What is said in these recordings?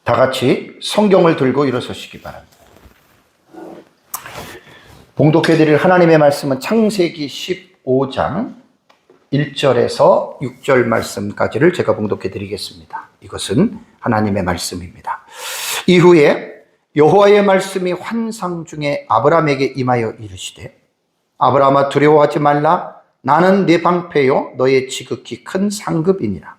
다 같이 성경을 들고 일어서시기 바랍니다. 봉독해드릴 하나님의 말씀은 창세기 15장 1절에서 6절 말씀까지를 제가 봉독해드리겠습니다. 이것은 하나님의 말씀입니다. 이후에 여호와의 말씀이 환상 중에 아브라함에게 임하여 이르시되, 아브라함아 두려워하지 말라. 나는 네 방패요 너의 지극히 큰 상급이니라.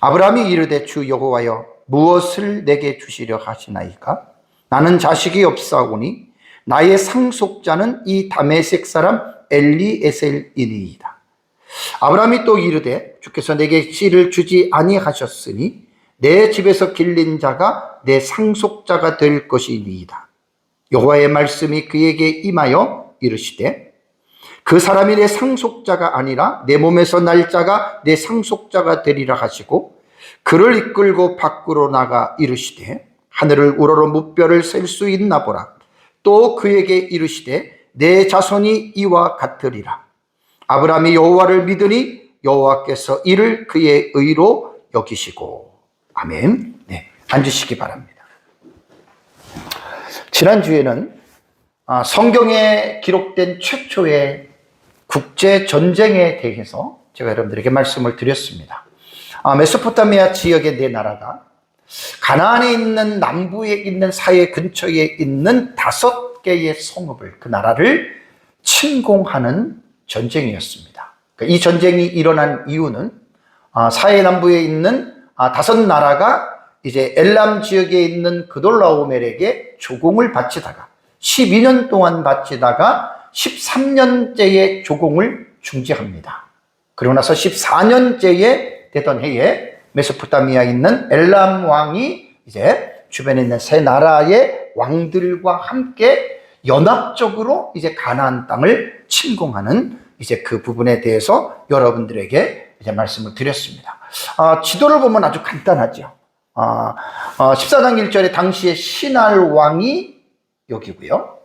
아브라함이 이르되, 주 여호와여 무엇을 내게 주시려 하시나이까? 나는 자식이 없사오니 나의 상속자는 이 다메섹 사람 엘리에셀이니이다. 아브라함이 또 이르되, 주께서 내게 씨를 주지 아니하셨으니 내 집에서 길린 자가 내 상속자가 될 것이니이다. 여호와의 말씀이 그에게 임하여 이르시되, 그 사람이 내 상속자가 아니라 내 몸에서 날 자가 내 상속자가 되리라 하시고, 그를 이끌고 밖으로 나가 이르시되, 하늘을 우러러 무뼈를 셀 수 있나 보라. 또 그에게 이르시되, 내 자손이 이와 같으리라. 아브라함이 여호와를 믿으니 여호와께서 이를 그의 의로 여기시고. 아멘. 네, 앉으시기 바랍니다. 지난주에는 성경에 기록된 최초의 국제 전쟁에 대해서 제가 여러분들에게 말씀을 드렸습니다. 메소포타미아 지역의 네 나라가 가나안에 있는 남부에 있는 사해 근처에 있는 5개의 성읍을, 그 나라를 침공하는 전쟁이었습니다. 이 전쟁이 일어난 이유는 사해 남부에 있는 5나라가 이제 엘람 지역에 있는 그돌라오멜에게 조공을 바치다가 12년 동안 바치다가 13년째의 조공을 중지합니다. 그러고 나서 14년째에 되던 해에 메소포타미아에 있는 엘람 왕이 이제 주변에 있는 세 나라의 왕들과 함께 연합적으로 이제 가나안 땅을 침공하는 이제 그 부분에 대해서 여러분들에게 이제 말씀을 드렸습니다. 지도를 보면 아주 간단하죠. 14장 1절에 당시의 시날 왕이 여기고요.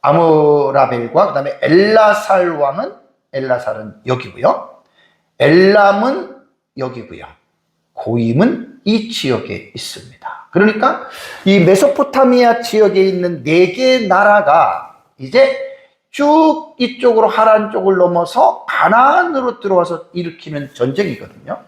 아므라벨과 그 다음에 엘라살은 여기고요. 엘람은 여기고요. 고임은 이 지역에 있습니다. 그러니까 이 메소포타미아 지역에 있는 4개의 나라가 이제 쭉 이쪽으로 하란 쪽을 넘어서 가나안으로 들어와서 일으키는 전쟁이거든요.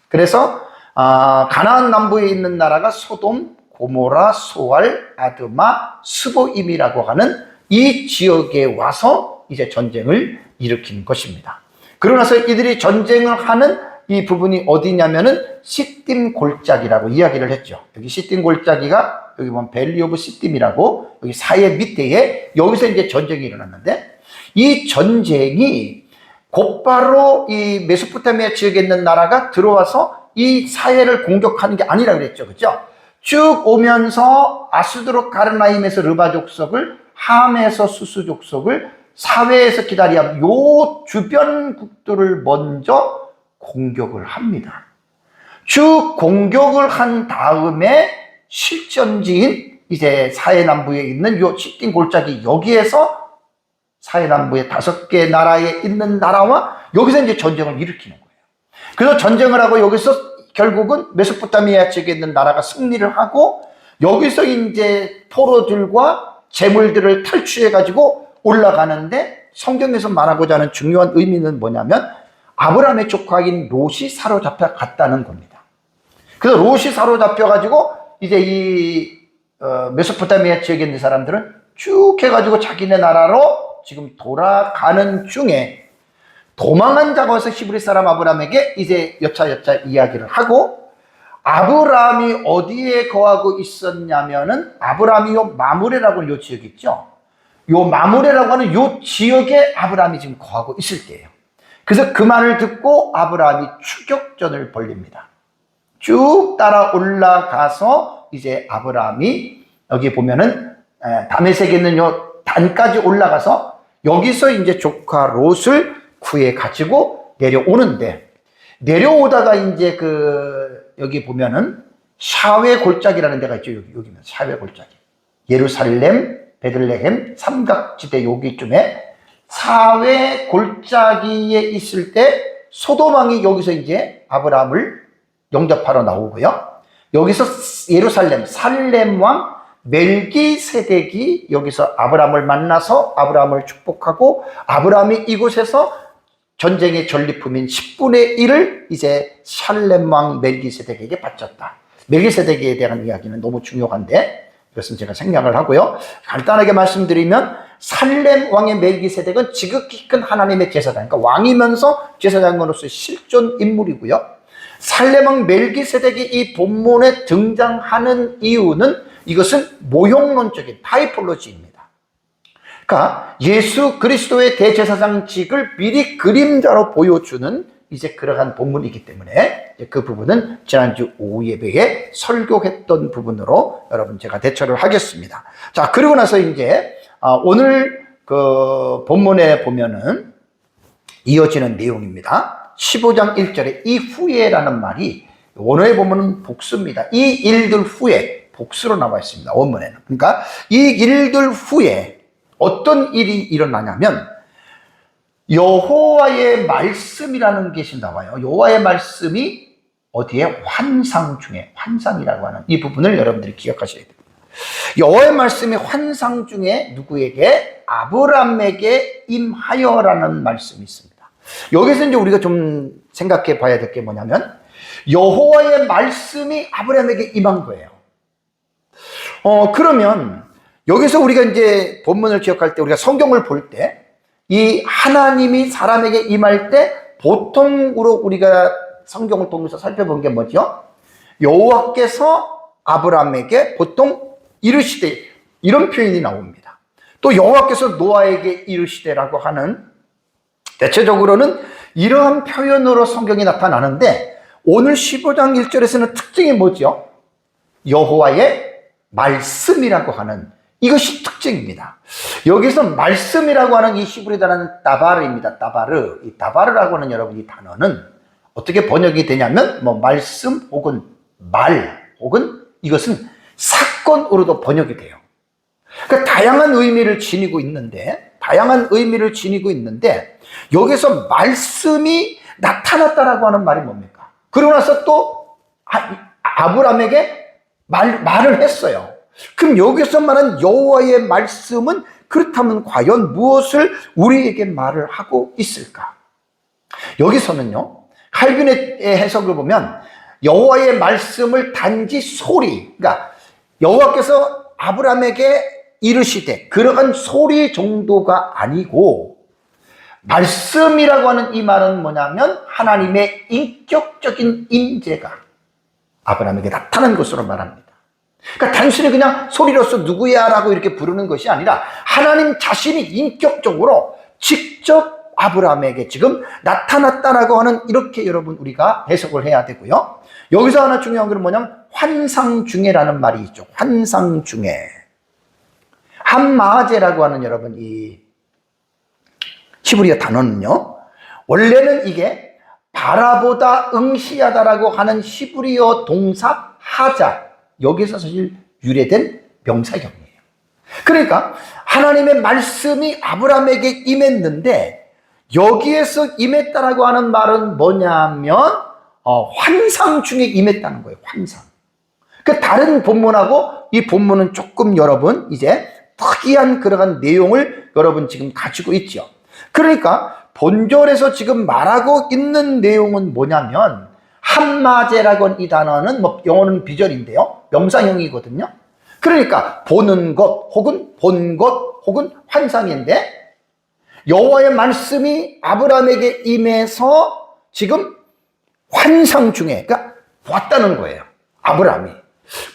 그래서 가나안 남부에 있는 나라가 소돔, 고모라, 소알, 아드마, 스보임이라고 하는 이 지역에 와서 이제 전쟁을 일으킨 것입니다. 그러고 나서 이들이 전쟁을 하는 이 부분이 어디냐면은 시딤 골짜기라고 이야기를 했죠. 여기 시딤 골짜기가 여기 보면 밸리 오브 시딤이라고 여기 사해 밑에 여기서 이제 전쟁이 일어났는데, 이 전쟁이 곧바로 이 메소포타미아 지역에 있는 나라가 들어와서 이 사해를 공격하는 게 아니라 그랬죠. 그죠? 쭉 오면서 아수드로 가르나임에서 르바 족속을, 함에서 수수 족속을, 사회에서 기다리암, 요 주변 국들을 먼저 공격을 합니다. 쭉 공격을 한 다음에 실전지인 이제 사해 남부에 있는 요 시딤 골짜기, 여기에서 사해 남부의 5개 나라에 있는 나라와 여기서 이제 전쟁을 일으키는 거예요. 그래서 전쟁을 하고 여기서 결국은 메소포타미아 지역에 있는 나라가 승리를 하고, 여기서 이제 포로들과 재물들을 탈취해 가지고 올라가는데, 성경에서 말하고자 하는 중요한 의미는 뭐냐면 아브라함의 조카인 롯이 사로잡혀 갔다는 겁니다. 그래서 롯이 사로잡혀 가지고 이제 이 메소포타미아 지역에 있는 사람들은 쭉 해가지고 자기네 나라로 지금 돌아가는 중에 도망한 자가 와서 히브리 사람 아브라함에게 이제 여차여차 이야기를 하고, 아브라함이 어디에 거하고 있었냐면은 아브라함이 요 마므레라고 요 지역이 있죠. 요 마므레라고 하는 요 지역에 아브라함이 지금 거하고 있을 때예요. 그래서 그 말을 듣고 아브라함이 추격전을 벌립니다. 쭉 따라 올라가서 이제 아브라함이 여기 보면은 다메섹에 있는 요 단까지 올라가서 여기서 이제 조카 롯을 구해 가지고 내려오는데, 내려오다가 이제 여기 보면은 샤웨 골짜기라는 데가 있죠. 여기면 샤웨 골짜기. 예루살렘, 베들레헴, 삼각지대 여기쯤에 샤웨 골짜기에 있을 때 소돔 왕이 여기서 이제 아브라함을 영접하러 나오고요. 여기서 예루살렘, 살렘 왕 멜기세덱이 여기서 아브라함을 만나서 아브라함을 축복하고 아브라함이 이곳에서 전쟁의 전리품인 10분의 1을 이제 살렘 왕 멜기세덱에게 바쳤다. 멜기세덱에 대한 이야기는 너무 중요한데 이것은 제가 생략을 하고요. 간단하게 말씀드리면 살렘 왕의 멜기세덱은 지극히 큰 하나님의 제사장, 그러니까 왕이면서 제사장으로서의 실존 인물이고요. 살렘 왕 멜기세덱이 이 본문에 등장하는 이유는 이것은 모형론적인 타이폴로지입니다. 그러니까 예수 그리스도의 대제사장직을 미리 그림자로 보여주는 이제 그러한 본문이기 때문에 그 부분은 지난주 오후 예배에 설교했던 부분으로 여러분 제가 대처를 하겠습니다. 자, 그리고 나서 이제 오늘 그 본문에 보면은 이어지는 내용입니다. 15장 1절에 이후에라는 말이 원어에 보면은 복수입니다. 이 일들 후에 복수로 나와 있습니다. 원문에는. 그러니까 이 일들 후에 어떤 일이 일어나냐면 여호와의 말씀이라는 것이 나와요. 여호와의 말씀이 어디에? 환상 중에, 환상이라고 하는 이 부분을 여러분들이 기억하셔야 됩니다. 여호와의 말씀이 환상 중에 누구에게? 아브람에게 임하여라는 말씀이 있습니다. 여기서 이제 우리가 좀 생각해 봐야 될 게 뭐냐면 여호와의 말씀이 아브람에게 임한 거예요. 그러면 여기서 우리가 이제 본문을 기억할 때 우리가 성경을 볼 때 이 하나님이 사람에게 임할 때 보통으로 우리가 성경을 통해서 살펴본 게 뭐죠? 여호와께서 아브람에게 보통 이르시되 이런 표현이 나옵니다. 또 여호와께서 노아에게 이르시되라고 하는 대체적으로는 이러한 표현으로 성경이 나타나는데 오늘 15장 1절에서는 특징이 뭐죠? 여호와의 말씀이라고 하는 이것이 특징입니다. 여기서 말씀이라고 하는 이 히브리 단어는 다바르입니다. 다바르. 이 다바르라고 하는 여러분 이 단어는 어떻게 번역이 되냐면 뭐 말씀 혹은 말 혹은 이것은 사건으로도 번역이 돼요. 그러니까 다양한 의미를 지니고 있는데 여기서 말씀이 나타났다라고 하는 말이 뭡니까? 그러고 나서 또 아브람에게 말을 했어요. 그럼 여기서 말한 여호와의 말씀은 그렇다면 과연 무엇을 우리에게 말을 하고 있을까? 여기서는요, 칼빈의 해석을 보면 여호와의 말씀을 단지 소리, 그러니까 여호와께서 아브람에게 이르시되 그러한 소리 정도가 아니고 말씀이라고 하는 이 말은 뭐냐면 하나님의 인격적인 임재가 아브람에게 나타난 것으로 말합니다. 그러니까 단순히 그냥 소리로서 누구야 라고 이렇게 부르는 것이 아니라 하나님 자신이 인격적으로 직접 아브람에게 지금 나타났다라고 하는 이렇게 여러분 우리가 해석을 해야 되고요. 여기서 하나 중요한 건 뭐냐면 환상 중에라는 말이 있죠. 환상 중에. 한마제라고 하는 여러분 이 히브리어 단어는요. 원래는 이게 바라보다 응시하다라고 하는 히브리어 동사 하자. 여기서 사실 유래된 명사형이에요. 그러니까 하나님의 말씀이 아브람에게 임했는데 여기에서 임했다라고 하는 말은 뭐냐면 환상 중에 임했다는 거예요. 환상. 그 다른 본문하고 이 본문은 조금 여러분 이제 특이한 그러한 내용을 여러분 지금 가지고 있죠. 그러니까 본절에서 지금 말하고 있는 내용은 뭐냐면 한마제라고 하는 이 단어는 뭐 영어는 비절인데요. 명사형이거든요. 그러니까 보는 것 혹은 본 것 혹은 환상인데 여호와의 말씀이 아브람에게 임해서 지금 환상 중에 그러니까 봤다는 거예요. 아브람이.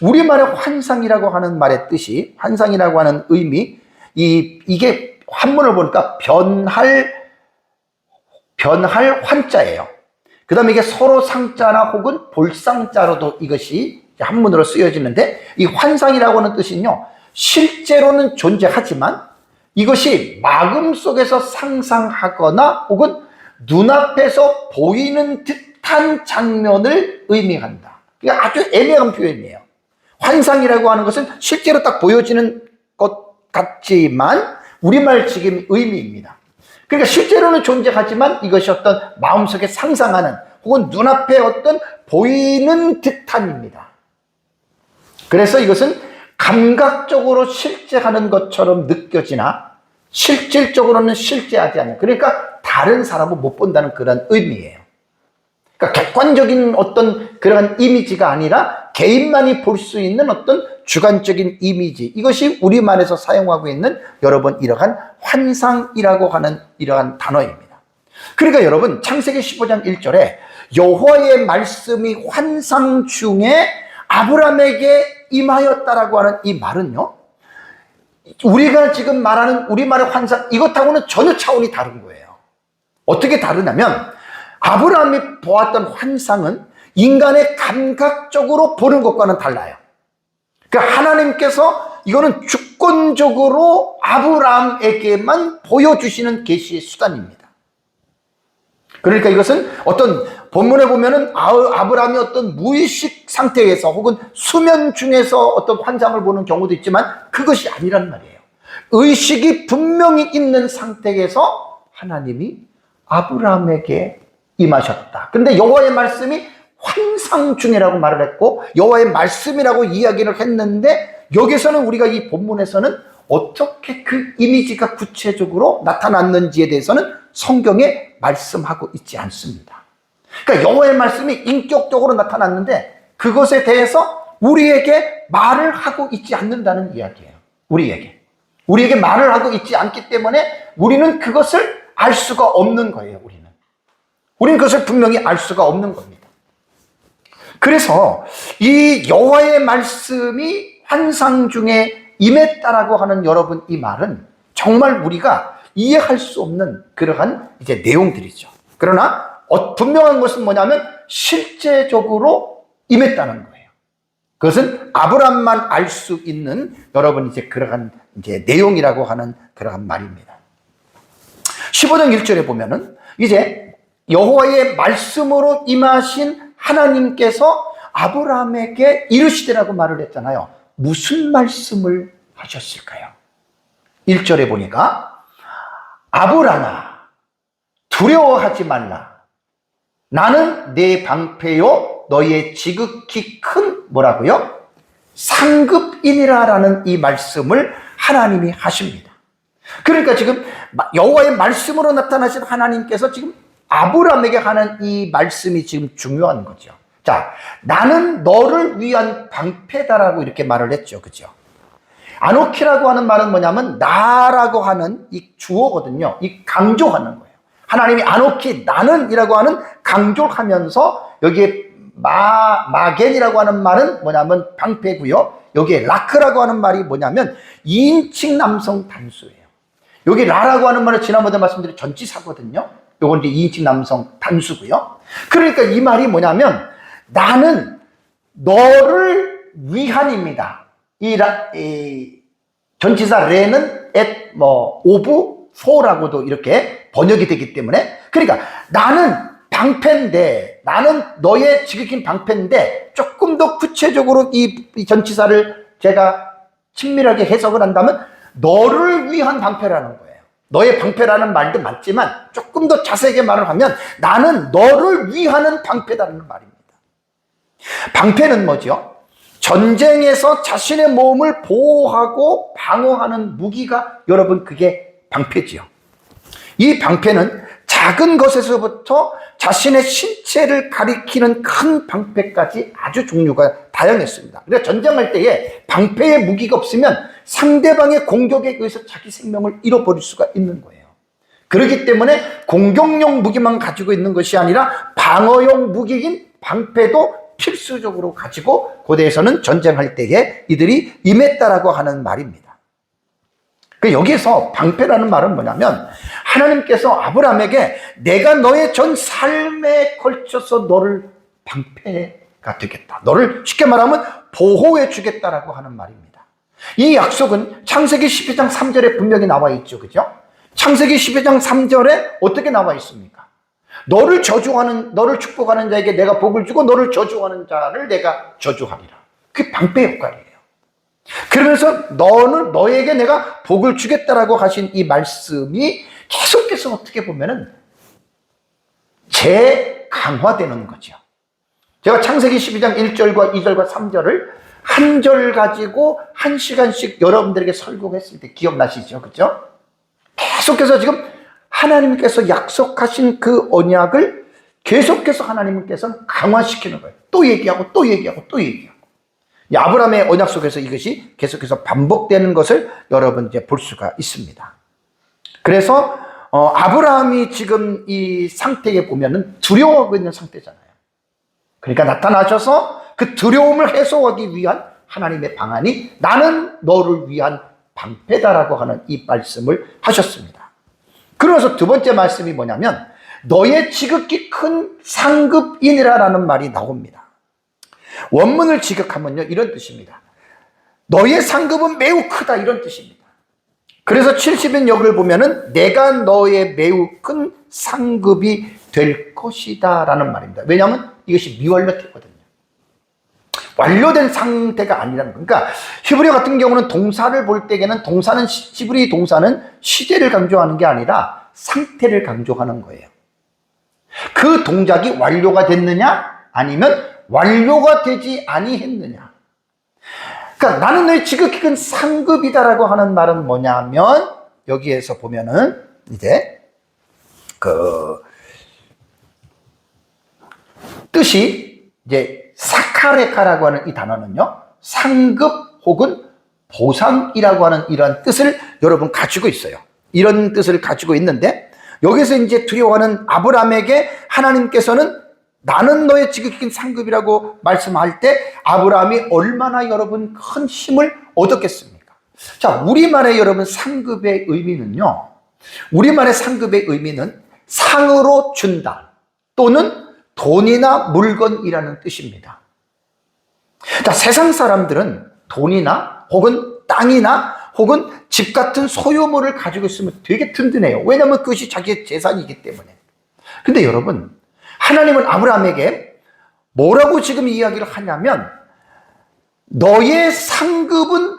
우리말의 환상이라고 하는 말의 뜻이 환상이라고 하는 의미 이게 한문을 보니까 변할 환자예요. 그 다음에 이게 서로 상자나 혹은 볼상자로도 이것이 한문으로 쓰여지는데 이 환상이라고 하는 뜻은요. 실제로는 존재하지만 이것이 마음속에서 상상하거나 혹은 눈앞에서 보이는 듯한 장면을 의미한다. 이게 아주 애매한 표현이에요. 환상이라고 하는 것은 실제로 딱 보여지는 것 같지만 우리말 지금 의미입니다. 그러니까 실제로는 존재하지만 이것이 어떤 마음속에 상상하는 혹은 눈앞에 어떤 보이는 듯한입니다. 그래서 이것은 감각적으로 실제하는 것처럼 느껴지나 실질적으로는 실제하지 않는, 그러니까 다른 사람은 못 본다는 그런 의미예요. 그러니까 객관적인 어떤 그러한 이미지가 아니라 개인만이 볼 수 있는 어떤 주관적인 이미지, 이것이 우리말에서 사용하고 있는 여러분 이러한 환상이라고 하는 이러한 단어입니다. 그러니까 여러분 창세기 15장 1절에 여호와의 말씀이 환상 중에 아브라함에게 임하였다라고 하는 이 말은요, 우리가 지금 말하는 우리말의 환상, 이것하고는 전혀 차원이 다른 거예요. 어떻게 다르냐면 아브라함이 보았던 환상은 인간의 감각적으로 보는 것과는 달라요. 그러니까 하나님께서 이거는 주권적으로 아브라함에게만 보여주시는 계시의 수단입니다. 그러니까 이것은 어떤 본문에 보면은 아브라함이 어떤 무의식 상태에서 혹은 수면 중에서 어떤 환상을 보는 경우도 있지만 그것이 아니란 말이에요. 의식이 분명히 있는 상태에서 하나님이 아브라함에게 임하셨다. 그런데 여호와의 말씀이 환상 중이라고 말을 했고 여호와의 말씀이라고 이야기를 했는데, 여기서는 우리가 이 본문에서는 어떻게 그 이미지가 구체적으로 나타났는지에 대해서는 성경에 말씀하고 있지 않습니다. 그러니까 여호와의 말씀이 인격적으로 나타났는데 그것에 대해서 우리에게 말을 하고 있지 않는다는 이야기예요. 우리에게 말을 하고 있지 않기 때문에 우리는 그것을 알 수가 없는 거예요. 우리는 그것을 분명히 알 수가 없는 겁니다. 그래서 이 여호와의 말씀이 환상 중에 임했다라고 하는 여러분 이 말은 정말 우리가 이해할 수 없는 그러한 이제 내용들이죠. 그러나 분명한 것은 뭐냐면 실제적으로 임했다는 거예요. 그것은 아브라함만 알 수 있는 여러분 이제 그러한 이제 내용이라고 하는 그러한 말입니다. 15장 1절에 보면은 이제 여호와의 말씀으로 임하신 하나님께서 아브라함에게 이르시되라고 말을 했잖아요. 무슨 말씀을 하셨을까요? 1절에 보니까 아브라함아 두려워하지 말라. 나는 내 방패요 너의 지극히 큰 뭐라고요? 상급이니라 라는 이 말씀을 하나님이 하십니다. 그러니까 지금 여호와의 말씀으로 나타나신 하나님께서 지금 아브라함에게 하는 이 말씀이 지금 중요한 거죠. 자, 나는 너를 위한 방패다라고 이렇게 말을 했죠. 그죠? 아노키라고 하는 말은 뭐냐면 나라고 하는 이 주어거든요. 이 강조하는 거예요. 하나님이 아노키 나는이라고 하는 강조를 하면서 여기에 마겐이라고 하는 말은 뭐냐면 방패고요. 여기에 라크라고 하는 말이 뭐냐면 2인칭 남성 단수예요. 여기 라라고 하는 말은 지난번에 말씀드린 전치사거든요. 요건 이제 2인칭 남성 단수고요. 그러니까 이 말이 뭐냐면 나는 너를 위한입니다. 이 전치사 레는 at of for라고도 이렇게 번역이 되기 때문에, 그러니까 나는 방패인데, 나는 너의 지극히 방패인데, 조금 더 구체적으로 이 전치사를 제가 친밀하게 해석을 한다면 너를 위한 방패라는 거예요. 너의 방패라는 말도 맞지만 조금 더 자세하게 말을 하면 나는 너를 위하는 방패다라는 말입니다. 방패는 뭐죠? 전쟁에서 자신의 몸을 보호하고 방어하는 무기가 여러분 그게 방패지요. 이 방패는 작은 것에서부터 자신의 신체를 가리키는 큰 방패까지 아주 종류가 다양했습니다. 그러니까 전쟁할 때에 방패의 무기가 없으면 상대방의 공격에 의해서 자기 생명을 잃어버릴 수가 있는 거예요. 그렇기 때문에 공격용 무기만 가지고 있는 것이 아니라 방어용 무기인 방패도 필수적으로 가지고 고대에서는 전쟁할 때에 이들이 임했다라고 하는 말입니다. 여기에서 방패라는 말은 뭐냐면 하나님께서 아브라함에게 내가 너의 전 삶에 걸쳐서 너를 방패가 되겠다. 너를 쉽게 말하면 보호해 주겠다라고 하는 말입니다. 이 약속은 창세기 12장 3절에 분명히 나와 있죠. 그죠? 창세기 12장 3절에 어떻게 나와 있습니까? 너를 축복하는 자에게 내가 복을 주고 너를 저주하는 자를 내가 저주하리라. 그게 방패 역할이에요. 그러면서 너에게 내가 복을 주겠다라고 하신 이 말씀이 계속해서 어떻게 보면은 재강화되는 거죠. 제가 창세기 12장 1절과 2절과 3절을 한 절 가지고 1시간씩 여러분들에게 설교했을 때 기억나시죠? 그죠? 계속해서 지금 하나님께서 약속하신 그 언약을 계속해서 하나님께서 강화시키는 거예요. 또 얘기하고 또 얘기하고 또 얘기하고. 아브라함의 언약 속에서 이것이 계속해서 반복되는 것을 여러분 이제 볼 수가 있습니다. 그래서 아브라함이 지금 이 상태에 보면은 두려워하고 있는 상태잖아요. 그러니까 나타나셔서 그 두려움을 해소하기 위한 하나님의 방안이 나는 너를 위한 방패다라고 하는 이 말씀을 하셨습니다. 그러면서 두 번째 말씀이 뭐냐면 너의 지극히 큰 상급이니라라는 말이 나옵니다. 원문을 지극하면요 이런 뜻입니다. 너의 상급은 매우 크다 이런 뜻입니다. 그래서 70인 역을 보면은 내가 너의 매우 큰 상급이 될 것이다 라는 말입니다. 왜냐하면 이것이 미완료태거든요. 완료된 상태가 아니라는 거예요. 그러니까 히브리어 같은 경우는 동사를 볼 때에는 히브리 동사는 시제를 강조하는 게 아니라 상태를 강조하는 거예요. 그 동작이 완료가 됐느냐 아니면 완료가 되지 아니했느냐. 그러니까 나는 너의 지극히 큰 상급이다라고 하는 말은 뭐냐면 여기에서 보면은 이제 그 뜻이 이제 사카레카라고 하는 이 단어는요 상급 혹은 보상이라고 하는 이러한 뜻을 여러분 가지고 있어요. 이런 뜻을 가지고 있는데 여기서 이제 두려워하는 아브라함에게 하나님께서는 나는 너의 지극히 큰 상급이라고 말씀할 때 아브라함이 얼마나 여러분 큰 힘을 얻었겠습니까? 자, 우리말의 여러분 상급의 의미는요. 우리말의 상급의 의미는 상으로 준다 또는 돈이나 물건이라는 뜻입니다. 자, 세상 사람들은 돈이나 혹은 땅이나 혹은 집 같은 소유물을 가지고 있으면 되게 든든해요. 왜냐하면 그것이 자기의 재산이기 때문에. 근데 여러분 하나님은 아브라함에게 뭐라고 지금 이야기를 하냐면 너의 상급은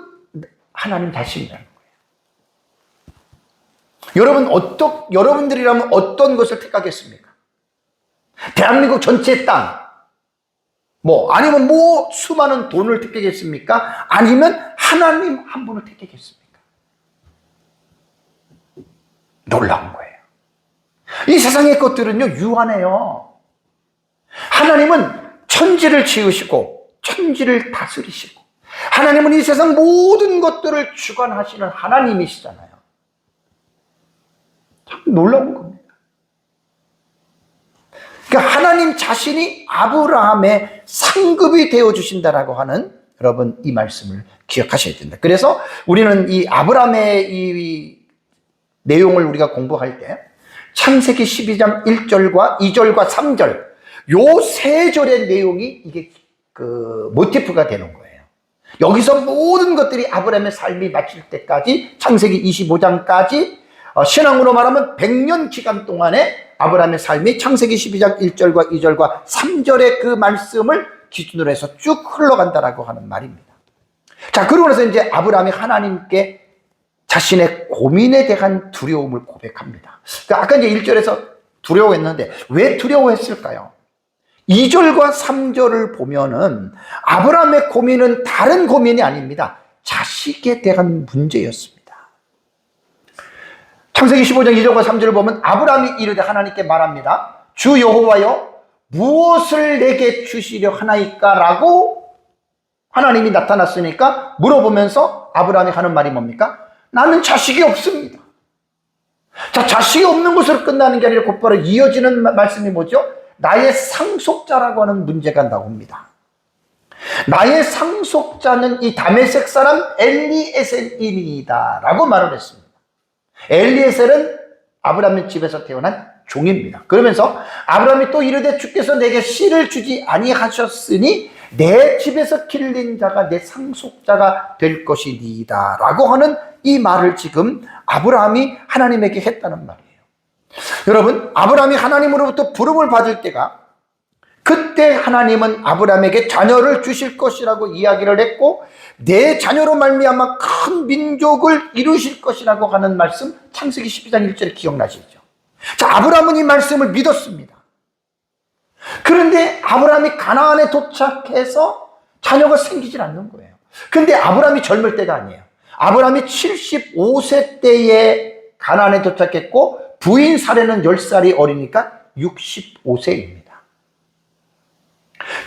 하나님 자신이라는 거예요. 여러분들이라면 어떤 것을 택하겠습니까? 대한민국 전체 땅, 아니면 수많은 돈을 택하겠습니까? 아니면 하나님 한 분을 택하겠습니까? 놀라운 거예요. 이 세상의 것들은요, 유한해요. 하나님은 천지를 지으시고, 천지를 다스리시고, 하나님은 이 세상 모든 것들을 주관하시는 하나님이시잖아요. 참 놀라운 겁니다. 그러니까 하나님 자신이 아브라함의 상급이 되어주신다라고 하는 여러분 이 말씀을 기억하셔야 된다. 그래서 우리는 이 아브라함의 이 내용을 우리가 공부할 때 창세기 12장 1절과 2절과 3절 요 세 절의 내용이 이게 그 모티프가 되는 거예요. 여기서 모든 것들이 아브라함의 삶이 마칠 때까지 창세기 25장까지 신앙으로 말하면 100년 기간 동안에 아브라함의 삶이 창세기 12장 1절과 2절과 3절의 그 말씀을 기준으로 해서 쭉 흘러간다라고 하는 말입니다. 자, 그러고 나서 이제 아브라함이 하나님께 자신의 고민에 대한 두려움을 고백합니다. 그러니까 아까 이제 1절에서 두려워했는데 왜 두려워했을까요? 2절과 3절을 보면은 아브라함의 고민은 다른 고민이 아닙니다. 자식에 대한 문제였습니다. 창세기 15장 2절과 3절을 보면 아브라함이 이르되 하나님께 말합니다. 주 여호와여 무엇을 내게 주시려 하나이까? 라고 하나님이 나타났으니까 물어보면서 아브라함이 하는 말이 뭡니까? 나는 자식이 없습니다. 자, 자식이 없는 것으로 끝나는 게 아니라 곧바로 이어지는 말씀이 뭐죠? 나의 상속자라고 하는 문제가 나옵니다. 나의 상속자는 이 다메섹 사람 엘리에셀이다 라고 말을 했습니다. 엘리에셀은 아브라함의 집에서 태어난 종입니다. 그러면서 아브라함이 또 이르되 주께서 내게 씨를 주지 아니하셨으니 내 집에서 길린 자가 내 상속자가 될 것이니이다 라고 하는 이 말을 지금 아브라함이 하나님에게 했다는 말이에요. 여러분, 아브라함이 하나님으로부터 부름을 받을 때가 그때 하나님은 아브라함에게 자녀를 주실 것이라고 이야기를 했고 내 자녀로 말미암아 큰 민족을 이루실 것이라고 하는 말씀 창세기 12장 1절에 기억나시죠? 자, 아브라함은 이 말씀을 믿었습니다. 그런데 아브라함이 가나안에 도착해서 자녀가 생기질 않는 거예요. 근데 아브라함이 젊을 때가 아니에요. 아브라함이 75세 때에 가나안에 도착했고 부인 사례는 10살이 어리니까 65세입니다.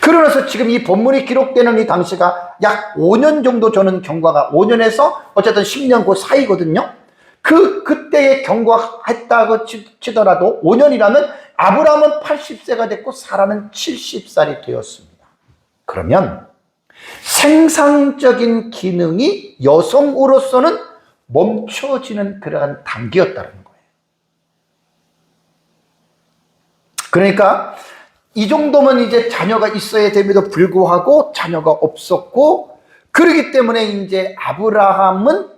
그러면서 지금 이 본문이 기록되는 이 당시가 약 5년 정도 저는 경과가 5년에서 어쨌든 10년 그 사이거든요. 그때의 경과했다고 치더라도 5년이라면 아브라함은 80세가 됐고 사라는 70살이 되었습니다. 그러면 생산적인 기능이 여성으로서는 멈춰지는 그러한 단계였다는 거예요. 그러니까 이 정도면 이제 자녀가 있어야 됨에도 불구하고 자녀가 없었고, 그러기 때문에 이제 아브라함은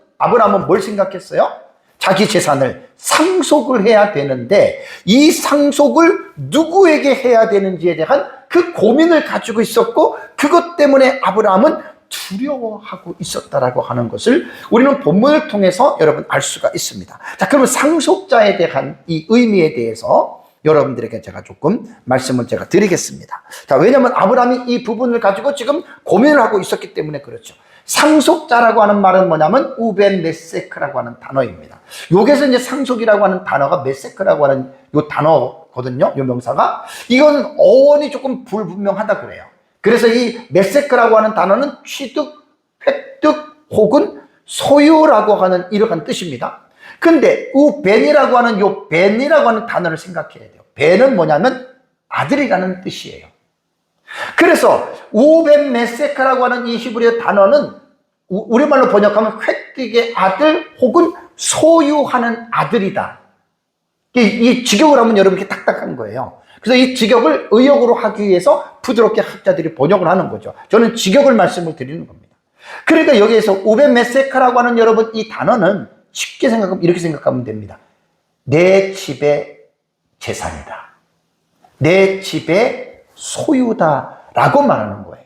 뭘 생각했어요? 자기 재산을 상속을 해야 되는데 이 상속을 누구에게 해야 되는지에 대한 그 고민을 가지고 있었고, 그것 때문에 아브라함은 두려워하고 있었다라고 하는 것을 우리는 본문을 통해서 여러분 알 수가 있습니다. 자, 그러면 상속자에 대한 이 의미에 대해서 여러분들에게 제가 조금 말씀을 제가 드리겠습니다. 자, 왜냐하면 아브라함이 이 부분을 가지고 지금 고민을 하고 있었기 때문에 그렇죠. 상속자라고 하는 말은 뭐냐면 우벤 메세크라고 하는 단어입니다. 여기서 이제 상속이라고 하는 단어가 메세크라고 하는 요 단어거든요. 요 명사가. 이건 어원이 조금 불분명하다 그래요. 그래서 이 메세크라고 하는 단어는 취득, 획득 혹은 소유라고 하는 이러한 뜻입니다. 근데 우벤이라고 하는 요 벤이라고 하는 단어를 생각해야 돼요. 벤은 뭐냐면 아들이라는 뜻이에요. 그래서 우벤 메세카라고 하는 이 히브리어 단어는 우리말로 번역하면 획득의 아들 혹은 소유하는 아들이다. 이 직역을 하면 여러분 이렇게 딱딱한 거예요. 그래서 이 직역을 의역으로 하기 위해서 부드럽게 학자들이 번역을 하는 거죠. 저는 직역을 말씀을 드리는 겁니다. 그러니까 여기에서 우벤 메세카라고 하는 여러분 이 단어는 쉽게 생각하면 이렇게 생각하면 됩니다. 내 집의 재산이다. 내 집의 소유다라고 말하는 거예요.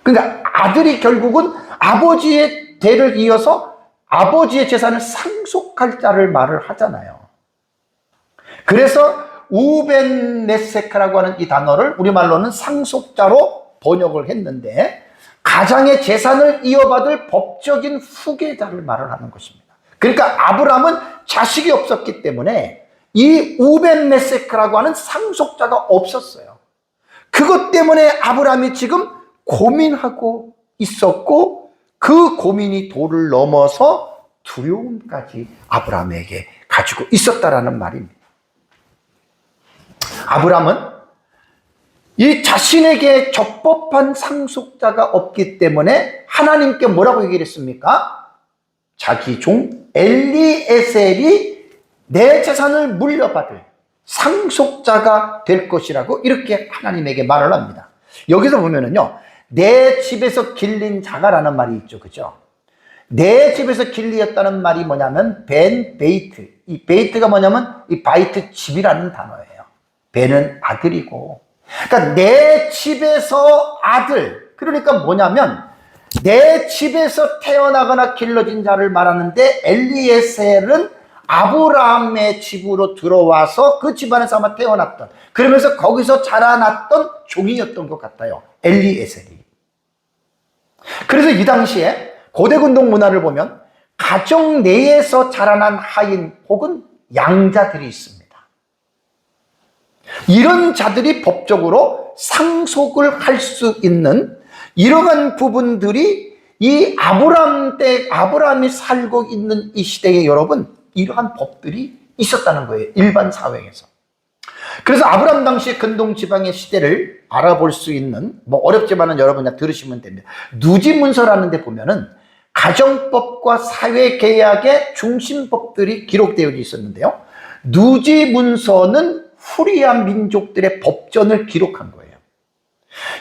그러니까 아들이 결국은 아버지의 대를 이어서 아버지의 재산을 상속할 자를 말을 하잖아요. 그래서 우벤 메세카라고 하는 이 단어를 우리말로는 상속자로 번역을 했는데 가장의 재산을 이어받을 법적인 후계자를 말을 하는 것입니다. 그러니까 아브라함은 자식이 없었기 때문에 이 우벤 메세크라고 하는 상속자가 없었어요. 그것 때문에 아브라함이 지금 고민하고 있었고, 그 고민이 도를 넘어서 두려움까지 아브라함에게 가지고 있었다라는 말입니다. 아브라함은 이 자신에게 적법한 상속자가 없기 때문에 하나님께 뭐라고 얘기를 했습니까? 자기 종 엘리에셀이 내 재산을 물려받을 상속자가 될 것이라고 이렇게 하나님에게 말을 합니다. 여기서 보면은요, 내 집에서 길린 자가라는 말이 있죠. 그죠? 내 집에서 길리었다는 말이 뭐냐면 벤 베이트. 이 베이트가 뭐냐면 이 바이트 집이라는 단어예요. 벤은 아들이고, 그러니까 내 집에서 아들, 그러니까 뭐냐면 내 집에서 태어나거나 길러진 자를 말하는데, 엘리에셀은 아브라함의 집으로 들어와서 그 집안에서 아마 태어났던, 그러면서 거기서 자라났던 종이었던 것 같아요, 엘리에셀이. 그래서 이 당시에 고대 근동 문화를 보면 가정 내에서 자라난 하인 혹은 양자들이 있습니다. 이런 자들이 법적으로 상속을 할 수 있는 이러한 부분들이 이 아브라함이 살고 있는 이 시대에 여러분, 이러한 법들이 있었다는 거예요. 일반 사회에서. 그래서 아브라함 당시의 근동 지방의 시대를 알아볼 수 있는, 뭐 어렵지만은 여러분 다 들으시면 됩니다. 누지문서라는 데 보면은 가정법과 사회계약의 중심법들이 기록되어 있었는데요. 누지문서는 후리아 민족들의 법전을 기록한 거예요.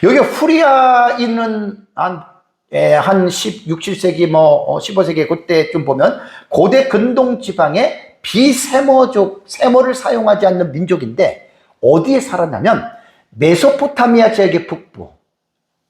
여기 후리아인은 한 16, 17세기, 15세기 그때쯤 보면 고대 근동 지방의 비세머족, 세머를 사용하지 않는 민족인데 어디에 살았냐면 메소포타미아 지역의 북부,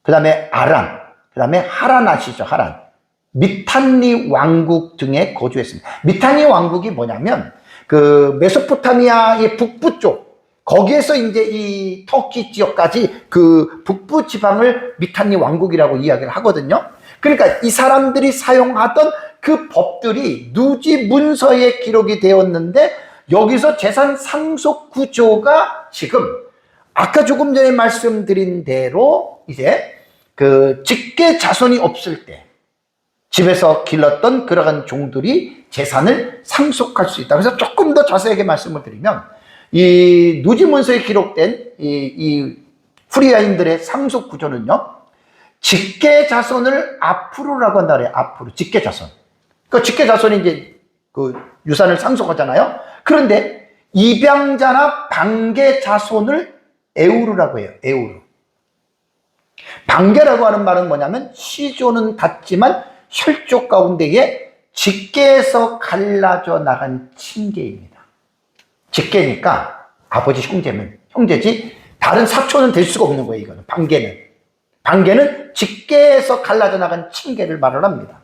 그 다음에 아람, 그 다음에 하란 아시죠? 하란. 미탄니 왕국 등에 거주했습니다. 미탄니 왕국이 뭐냐면 그 메소포타미아의 북부 쪽, 거기에서 이제 이 터키 지역까지 그 북부 지방을 미탄니 왕국이라고 이야기를 하거든요. 그러니까 이 사람들이 사용하던 그 법들이 누지 문서에 기록이 되었는데, 여기서 재산 상속 구조가 지금 아까 조금 전에 말씀드린 대로 이제 그 직계 자손이 없을 때 집에서 길렀던 그러한 종들이 재산을 상속할 수 있다. 그래서 조금 더 자세하게 말씀을 드리면, 이 누지 문서에 기록된 이 후리아인들의 상속 구조는요, 직계 자손을 앞으로라고 한다 그래요. 앞으로 직계 자손. 그 직계 자손이 이제 그 유산을 상속하잖아요. 그런데 입양자나 반계 자손을 에우르라고 해요. 에우르. 반계라고 하는 말은 뭐냐면 시조는 같지만 혈족 가운데에 직계에서 갈라져 나간 친계입니다. 직계니까 아버지 형제지 다른 사촌은 될 수가 없는 거예요. 이거는 반계는 직계에서 갈라져 나간 친계를 말을 합니다.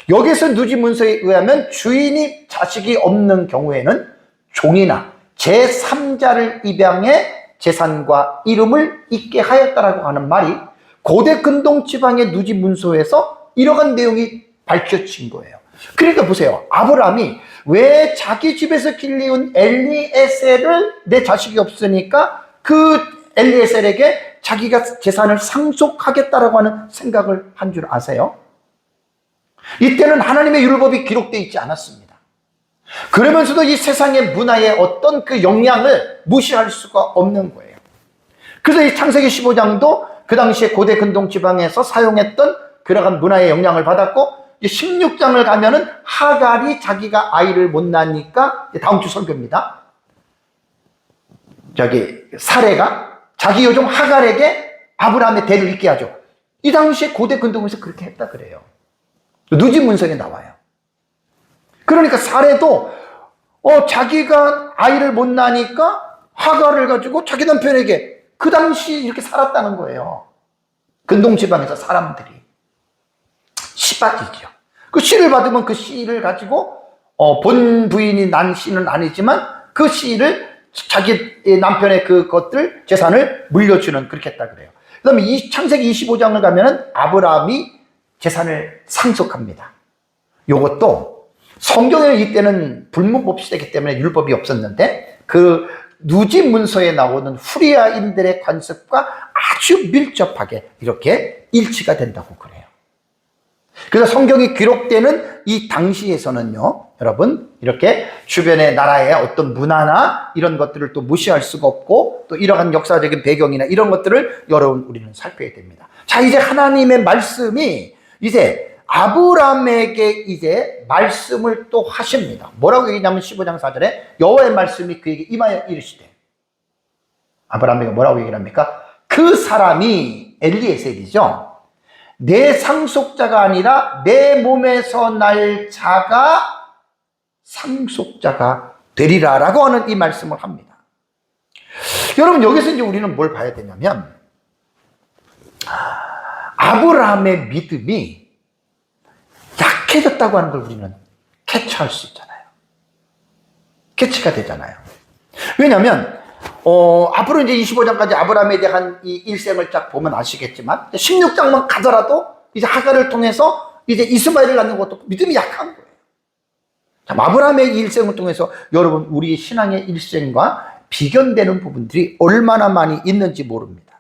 여기서 누지 문서에 의하면 주인이 자식이 없는 경우에는 종이나 제3자를 입양해 재산과 이름을 잇게 하였다라고 하는 말이 고대 근동 지방의 누지 문서에서 이러한 내용이 밝혀진 거예요. 그러니까 보세요. 아브라함이 왜 자기 집에서 길리운 엘리에셀을, 내 자식이 없으니까 그 엘리에셀에게 자기가 재산을 상속하겠다라고 하는 생각을 한 줄 아세요? 이때는 하나님의 율법이 기록되어 있지 않았습니다. 그러면서도 이 세상의 문화의 어떤 그 영향을 무시할 수가 없는 거예요. 그래서 이 창세기 15장도 그 당시에 고대 근동 지방에서 사용했던 그러한 문화의 영향을 받았고, 16장을 가면은 하갈이 자기가 아이를 못 낳으니까, 다음 주 설교입니다. 사레가 자기 여종 하갈에게 아브라함의 대를 잇게 하죠. 이 당시에 고대 근동에서 그렇게 했다 그래요. 누지 문서에 나와요. 그러니까 사레도 자기가 아이를 못 낳으니까 하갈을 가지고 자기 남편에게, 그 당시 이렇게 살았다는 거예요. 근동 지방에서 사람들이 씨받이죠. 그 씨를 받으면 그 씨를 가지고 본 부인이 난 씨는 아니지만 그 씨를 자기 남편의 그것들 재산을 물려주는, 그렇게 했다 그래요. 그 다음에 이 창세기 25장을 가면은 아브라함이 재산을 상속합니다. 요것도 성경에는 이때는 불문법 시대이기 때문에 율법이 없었는데, 그 누지 문서에 나오는 후리아인들의 관습과 아주 밀접하게 이렇게 일치가 된다고 그래요. 그래서 성경이 기록되는 이 당시에서는요, 여러분, 이렇게 주변의 나라의 어떤 문화나 이런 것들을 또 무시할 수가 없고, 또 이러한 역사적인 배경이나 이런 것들을 여러분 우리는 살펴야 됩니다. 자, 이제 하나님의 말씀이 이제 아브라함에게 이제 말씀을 또 하십니다. 뭐라고 얘기냐면 15장 4절에 여호와의 말씀이 그에게 임하여 이르시되, 아브라함에게 뭐라고 얘기를 합니까? 그 사람이 엘리에셀이죠. 내 상속자가 아니라 내 몸에서 날 자가 상속자가 되리라 라고 하는 이 말씀을 합니다. 여러분, 여기서 이제 우리는 뭘 봐야 되냐면, 아브라함의 믿음이 약해졌다고 하는 걸 우리는 캐치할 수 있잖아요. 캐치가 되잖아요. 왜냐하면 앞으로 이제 25장까지 아브라함에 대한 이 일생을 쫙 보면 아시겠지만, 16장만 가더라도 이제 하갈을 통해서 이제 이스마엘을 낳는 것도 믿음이 약한 거예요. 참, 아브라함의 일생을 통해서 여러분 우리 신앙의 일생과 비견되는 부분들이 얼마나 많이 있는지 모릅니다.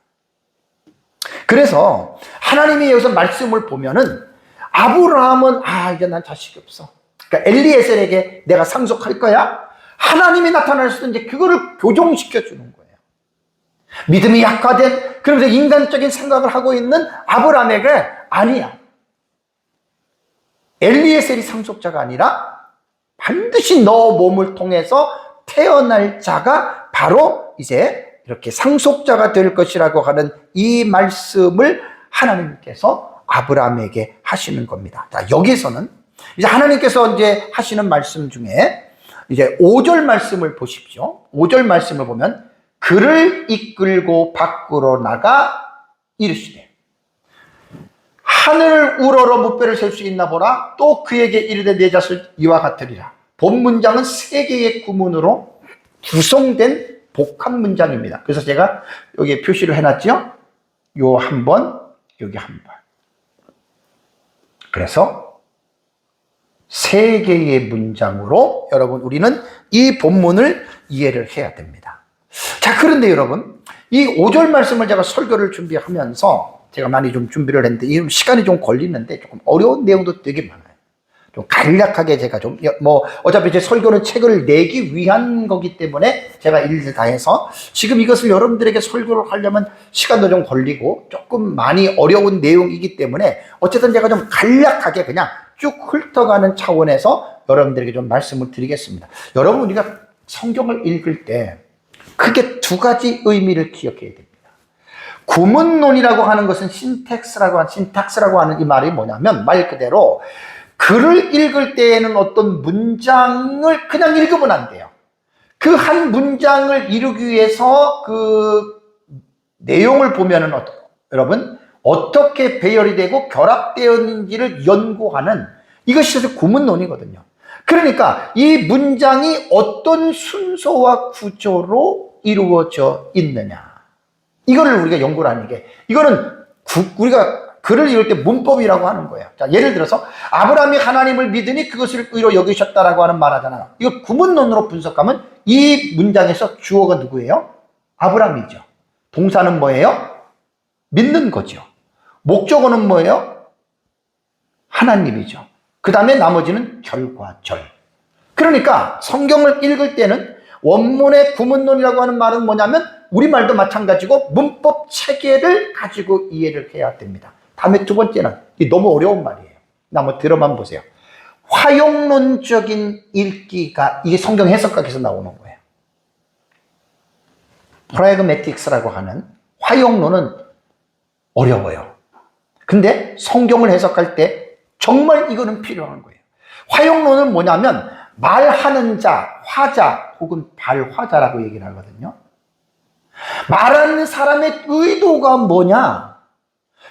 그래서 하나님이 여기서 말씀을 보면은 아브라함은 이제 난 자식이 없어. 그러니까 엘리에셀에게 내가 상속할 거야. 하나님이 나타나서 이제 그거를 교정시켜 주는 거예요. 믿음이 약화된, 그러면서 인간적인 생각을 하고 있는 아브라함에게 아니야. 엘리에셀이 상속자가 아니라 반드시 너 몸을 통해서 태어날 자가 바로 이제 이렇게 상속자가 될 것이라고 하는 이 말씀을 하나님께서 아브라함에게 하시는 겁니다. 자, 여기서는 이제 하나님께서 이제 하시는 말씀 중에 이제 5절 말씀을 보십시오. 5절 말씀을 보면, 그를 이끌고 밖으로 나가 이르시되 하늘을 우러러 무뼈를 셀 수 있나 보라. 또 그에게 이르되 내 자식 이와 같으리라. 본 문장은 3개의 구문으로 구성된 복합 문장입니다. 그래서 제가 여기 표시를 해놨죠. 요 한 번, 여기 한 번. 그래서 세 개의 문장으로 여러분 우리는 이 본문을 이해를 해야 됩니다. 자, 그런데 여러분 이 5절 말씀을 제가 설교를 준비하면서 제가 많이 좀 준비를 했는데 이 시간이 좀 걸리는데 조금 어려운 내용도 되게 많아요. 좀 간략하게 제가 좀 어차피 제 설교는 책을 내기 위한 거기 때문에 제가 일일이 다 해서 지금 이것을 여러분들에게 설교를 하려면 시간도 좀 걸리고 조금 많이 어려운 내용이기 때문에 어쨌든 제가 좀 간략하게 그냥 쭉 훑어가는 차원에서 여러분들에게 좀 말씀을 드리겠습니다. 여러분 우리가 성경을 읽을 때 크게 두 가지 의미를 기억해야 됩니다. 구문론이라고 하는 것은 신탁스라고 하는 이 말이 뭐냐면 말 그대로 글을 읽을 때에는 어떤 문장을 그냥 읽으면 안 돼요. 그 한 문장을 이루기 위해서 그 내용을 보면은 여러분 어떻게 배열이 되고 결합되었는지를 연구하는 이것이 사실 구문론이거든요. 그러니까 이 문장이 어떤 순서와 구조로 이루어져 있느냐. 이거를 우리가 연구를 하는 게 이거는 우리가 글을 읽을 때 문법이라고 하는 거예요. 자, 예를 들어서 아브라함이 하나님을 믿으니 그것을 의로 여기셨다라고 하는 말 하잖아요. 이거 구문론으로 분석하면 이 문장에서 주어가 누구예요? 아브라함이죠. 동사는 뭐예요? 믿는 거죠. 목적어는 뭐예요? 하나님이죠. 그 다음에 나머지는 결과절. 그러니까 성경을 읽을 때는 원문의 구문론이라고 하는 말은 뭐냐면 우리말도 마찬가지고 문법 체계를 가지고 이해를 해야 됩니다. 다음에 두 번째는 너무 어려운 말이에요. 한번 들어만 보세요. 화용론적인 읽기가 이게 성경 해석학에서 나오는 거예요. 프라그매틱스라고 하는 화용론은 어려워요. 근데 성경을 해석할 때 정말 이거는 필요한 거예요. 화용론은 뭐냐면 말하는 자, 화자 혹은 발화자라고 얘기를 하거든요. 말하는 사람의 의도가 뭐냐?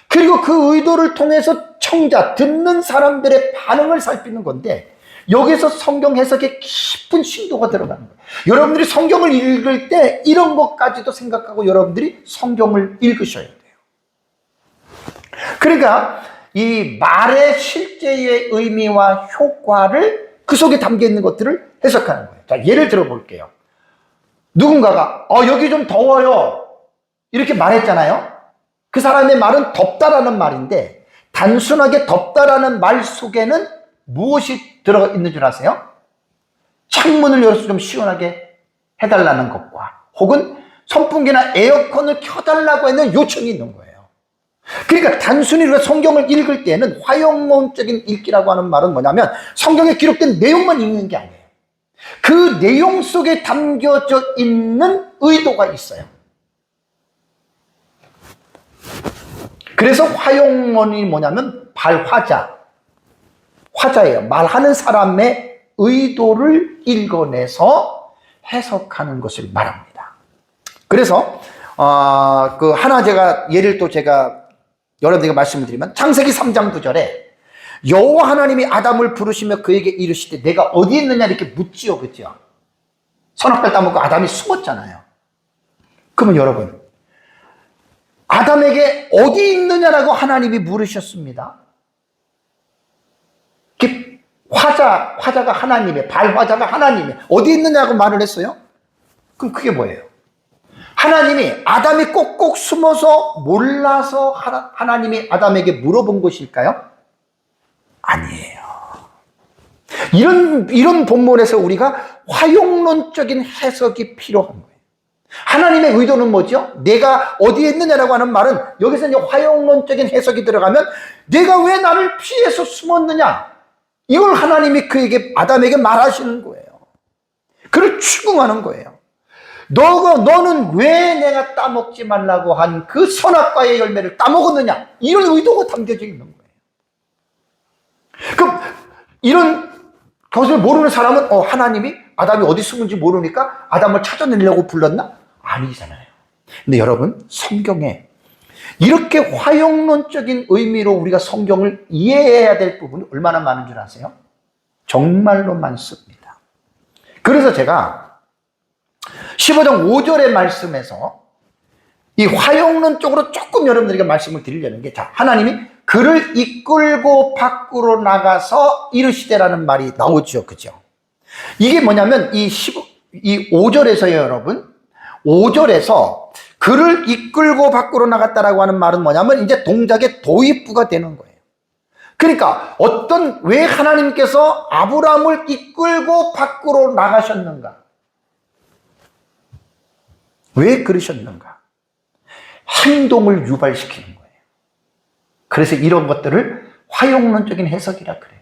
그리고 그 의도를 통해서 청자, 듣는 사람들의 반응을 살피는 건데 여기서 성경 해석에 깊은 심도가 들어가는 거예요. 여러분들이 성경을 읽을 때 이런 것까지도 생각하고 여러분들이 성경을 읽으셔야 돼요. 그러니까 이 말의 실제의 의미와 효과를 그 속에 담겨 있는 것들을 해석하는 거예요. 자, 예를 들어 볼게요. 누군가가 여기 좀 더워요 이렇게 말했잖아요. 그 사람의 말은 덥다라는 말인데 단순하게 덥다라는 말 속에는 무엇이 들어가 있는 줄 아세요? 창문을 열어서 좀 시원하게 해달라는 것과 혹은 선풍기나 에어컨을 켜달라고 하는 요청이 있는 거예요. 그러니까 단순히 우리가 성경을 읽을 때는 화용론적인 읽기라고 하는 말은 뭐냐면 성경에 기록된 내용만 읽는 게 아니에요. 그 내용 속에 담겨져 있는 의도가 있어요. 그래서 화용론이 뭐냐면 화자예요. 말하는 사람의 의도를 읽어내서 해석하는 것을 말합니다. 그래서 그 하나 제가 예를 또 제가 여러분들에게 말씀을 드리면 창세기 3장 9절에 여호와 하나님이 아담을 부르시며 그에게 이르시되 내가 어디 있느냐 이렇게 묻지요. 그죠? 선악과를 따먹고 아담이 숨었잖아요. 그러면 여러분 아담에게 어디 있느냐라고 하나님이 물으셨습니다. 화자가 하나님의, 발화자가 하나님의 어디 있느냐고 말을 했어요. 그럼 그게 뭐예요? 하나님이 아담이 꼭꼭 숨어서 몰라서 하나님이 아담에게 물어본 것일까요? 아니에요. 이런 본문에서 우리가 화용론적인 해석이 필요한 거예요. 하나님의 의도는 뭐죠? 내가 어디에 있느냐라고 하는 말은 여기서 이제 화용론적인 해석이 들어가면 내가 왜 나를 피해서 숨었느냐? 이걸 하나님이 그에게 아담에게 말하시는 거예요. 그를 추궁하는 거예요. 너는 왜 내가 따먹지 말라고 한 그 선악과의 열매를 따먹었느냐? 이런 의도가 담겨져 있는 거예요. 그럼 이런 것을 모르는 사람은 하나님이 아담이 어디 숨은지 모르니까 아담을 찾아내려고 불렀나? 아니잖아요. 근데 여러분 성경에 이렇게 화용론적인 의미로 우리가 성경을 이해해야 될 부분이 얼마나 많은 줄 아세요? 정말로 많습니다. 그래서 제가 15장 5절의 말씀에서 이 화용론 쪽으로 조금 여러분들에게 말씀을 드리려는 게, 자, 하나님이 그를 이끌고 밖으로 나가서 이르시되라는 말이 나오죠. 그죠? 이게 뭐냐면 이 5절에서요, 여러분. 5절에서 그를 이끌고 밖으로 나갔다라고 하는 말은 뭐냐면 이제 동작의 도입부가 되는 거예요. 그러니까 왜 하나님께서 아브라함을 이끌고 밖으로 나가셨는가? 왜 그러셨는가? 행동을 유발시키는 거예요. 그래서 이런 것들을 화용론적인 해석이라 그래요.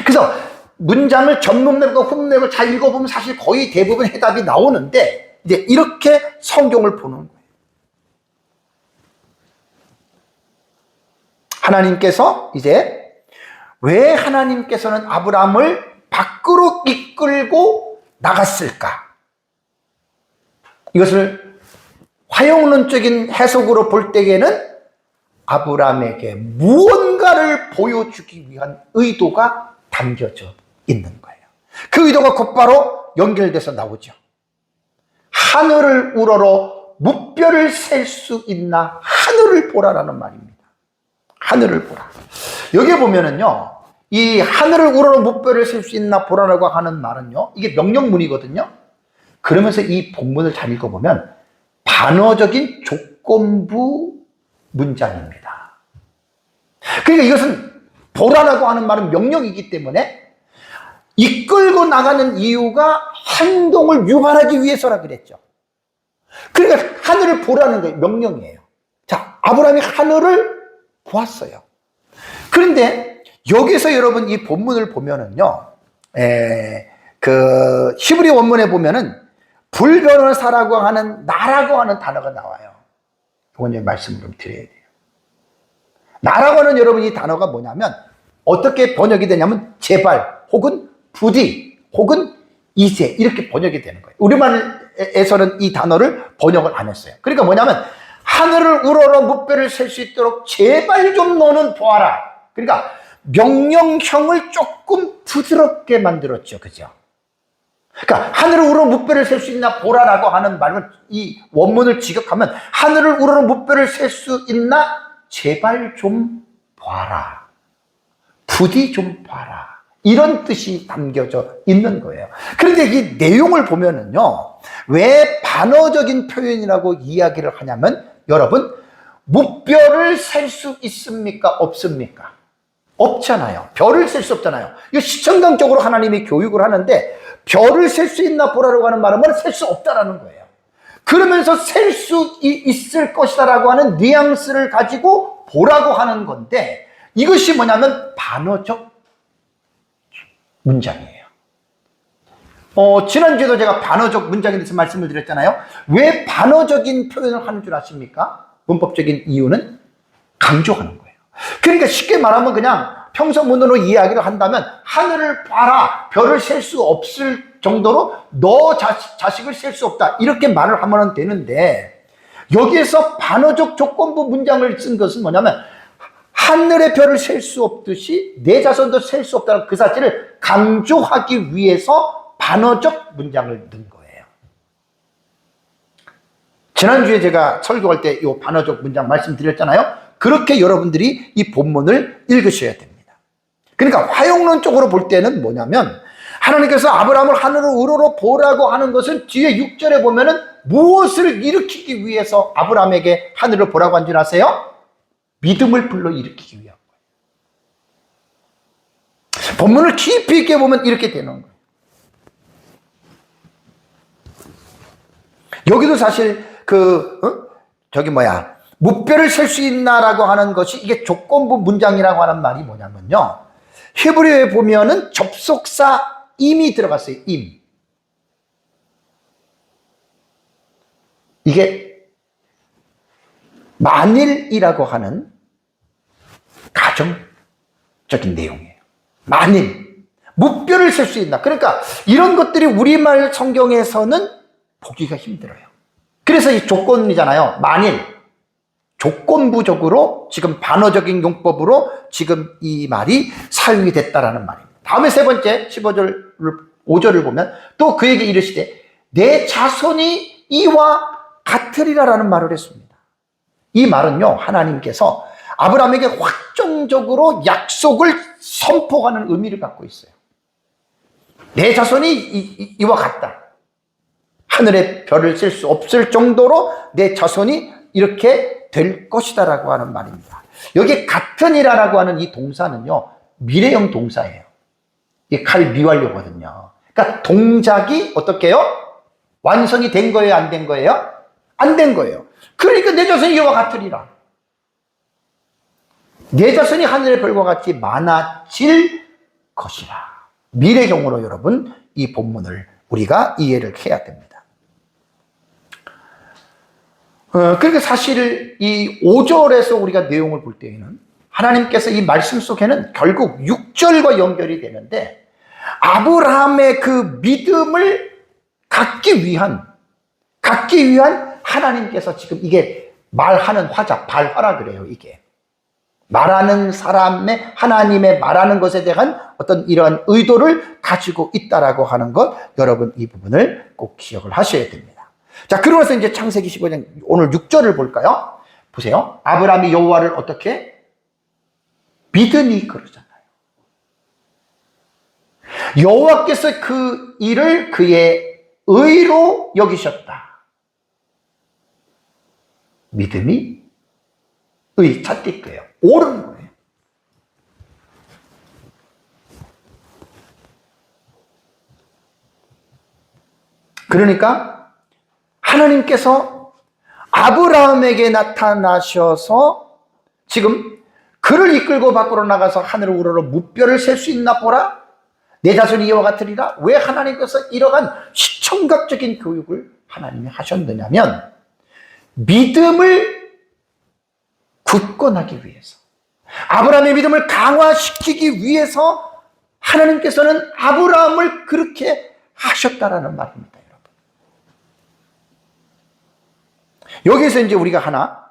그래서 문장을 전문맥과 후문맥을 잘 읽어보면 사실 거의 대부분 해답이 나오는데, 이제 이렇게 성경을 보는 거예요. 하나님께서 이제 왜 하나님께서는 아브라함을 밖으로 이끌고 나갔을까? 이것을 화용론적인 해석으로 볼 때에는 아브라함에게 무언가를 보여주기 위한 의도가 담겨져 있는 거예요. 그 의도가 곧바로 연결돼서 나오죠. 하늘을 우러러 무뼈를 셀 수 있나 하늘을 보라라는 말입니다. 하늘을 보라. 여기에 보면은요, 이 하늘을 우러러 무뼈를 셀 수 있나 보라라고 하는 말은요, 이게 명령문이거든요. 그러면서 이 본문을 잘 읽어보면 반어적인 조건부 문장입니다. 그러니까 이것은 보라라고 하는 말은 명령이기 때문에 이끌고 나가는 이유가 행동을 유발하기 위해서라 그랬죠. 그러니까 하늘을 보라는 게 명령이에요. 자, 아브라함이 하늘을 보았어요. 그런데 여기서 여러분 이 본문을 보면은요, 그 히브리 원문에 보면은 불변호사라고 하는 나라고 하는 단어가 나와요. 이건 이제 말씀을 좀 드려야 돼요. 나라고 하는 여러분 이 단어가 뭐냐면 어떻게 번역이 되냐면 제발 혹은 부디 혹은 이제 이렇게 번역이 되는 거예요. 우리말에서는 이 단어를 번역을 안 했어요. 그러니까 뭐냐면 하늘을 우러러 무뼈를 셀 수 있도록 제발 좀 너는 보아라. 그러니까 명령형을 조금 부드럽게 만들었죠. 그죠? 그러니까 하늘을 우러러 무뼈를 셀 수 있나 보라라고 하는 말은 이 원문을 직역하면 하늘을 우러러 무뼈를 셀 수 있나 제발 좀 봐라. 부디 좀 봐라. 이런 뜻이 담겨져 있는 거예요. 그런데 이 내용을 보면은요, 왜 반어적인 표현이라고 이야기를 하냐면, 여러분, 무뼈를 셀 수 있습니까? 없습니까? 없잖아요. 별을 셀 수 없잖아요. 이거 시청강적으로 하나님이 교육을 하는데, 별을 셀 수 있나 보라라고 하는 말은 셀 수 없다라는 거예요. 그러면서 셀 수 있을 것이다라고 하는 뉘앙스를 가지고 보라고 하는 건데, 이것이 뭐냐면 반어적 문장이에요. 지난주에도 제가 반어적 문장에 대해서 말씀을 드렸잖아요. 왜 반어적인 표현을 하는 줄 아십니까? 문법적인 이유는 강조하는 거예요. 그러니까 쉽게 말하면 그냥 평서문으로 이야기를 한다면 하늘을 봐라, 별을 셀 수 없을 정도로 너 자식을 셀 수 없다, 이렇게 말을 하면 되는데, 여기에서 반어적 조건부 문장을 쓴 것은 뭐냐면 하늘의 별을 셀 수 없듯이 내 자손도 셀 수 없다는 그 사실을 강조하기 위해서 반어적 문장을 넣은 거예요. 지난주에 제가 설교할 때 이 반어적 문장 말씀드렸잖아요. 그렇게 여러분들이 이 본문을 읽으셔야 됩니다. 그러니까 화용론 쪽으로 볼 때는 뭐냐면, 하나님께서 아브라함을 하늘을 우러러 보라고 하는 것은 뒤에 6절에 보면은 무엇을 일으키기 위해서 아브라함에게 하늘을 보라고 한 줄 아세요? 믿음을 불러일으키기 위한 거예요. 본문을 깊이 있게 보면 이렇게 되는 거예요. 여기도 사실 무뼈를 셀 수 있나라고 하는 것이 이게 조건부 문장이라고 하는 말이 뭐냐면요, 히브리어에 보면은 접속사 임이 들어갔어요. 임. 이게 만일이라고 하는 가정적인 내용이에요. 만일 무뼈를 셀 수 있나. 그러니까 이런 것들이 우리말 성경에서는 보기가 힘들어요. 그래서 이 조건이잖아요. 만일 조건부적으로 지금 반어적인 용법으로 지금 이 말이 사용이 됐다라는 말입니다. 다음에 세 번째 15절 5절을 보면 또 그에게 이르시되 내 자손이 이와 같으리라라는 말을 했습니다. 이 말은요, 하나님께서 아브라함에게 확정적으로 약속을 선포하는 의미를 갖고 있어요. 내 자손이 이와 같다. 하늘의 별을 셀 수 없을 정도로 내 자손이 이렇게 될 것이다라고 하는 말입니다. 여기 같으니라라고 하는 이 동사는요, 미래형 동사예요. 이게 칼 미완료거든요. 그러니까 동작이 어떻게 해요? 완성이 된 거예요? 안 된 거예요? 안 된 거예요. 그러니까 내 자손이 이와 같으리라. 내 자손이 하늘의 별과 같이 많아질 것이라. 미래형으로 여러분 이 본문을 우리가 이해를 해야 됩니다. 그러니까 사실 이 5절에서 우리가 내용을 볼 때에는 하나님께서 이 말씀 속에는 결국 6절과 연결이 되는데, 아브라함의 그 믿음을 갖기 위한 하나님께서 지금 이게 말하는 화자, 발화라 그래요. 이게 말하는 사람의, 하나님의 말하는 것에 대한 어떤 이러한 의도를 가지고 있다라고 하는 것, 여러분 이 부분을 꼭 기억을 하셔야 됩니다. 자, 그러면서 이제 창세기 15장 오늘 6절을 볼까요? 보세요. 아브라함이 여호와를 어떻게 믿으니 그러잖아요. 여호와께서 그 일을 그의 의로 여기셨다. 믿음이 의 잣띠예요. 옳은 거예요. 그러니까 하나님께서 아브라함에게 나타나셔서 지금 그를 이끌고 밖으로 나가서 하늘을 우러러 무뼈를 셀 수 있나 보라. 내 자손이 이와 같으리라. 왜 하나님께서 이러한 시청각적인 교육을 하나님이 하셨느냐면, 믿음을 굳건하기 위해서, 아브라함의 믿음을 강화시키기 위해서 하나님께서는 아브라함을 그렇게 하셨다라는 말입니다, 여러분. 여기서 이제 우리가 하나,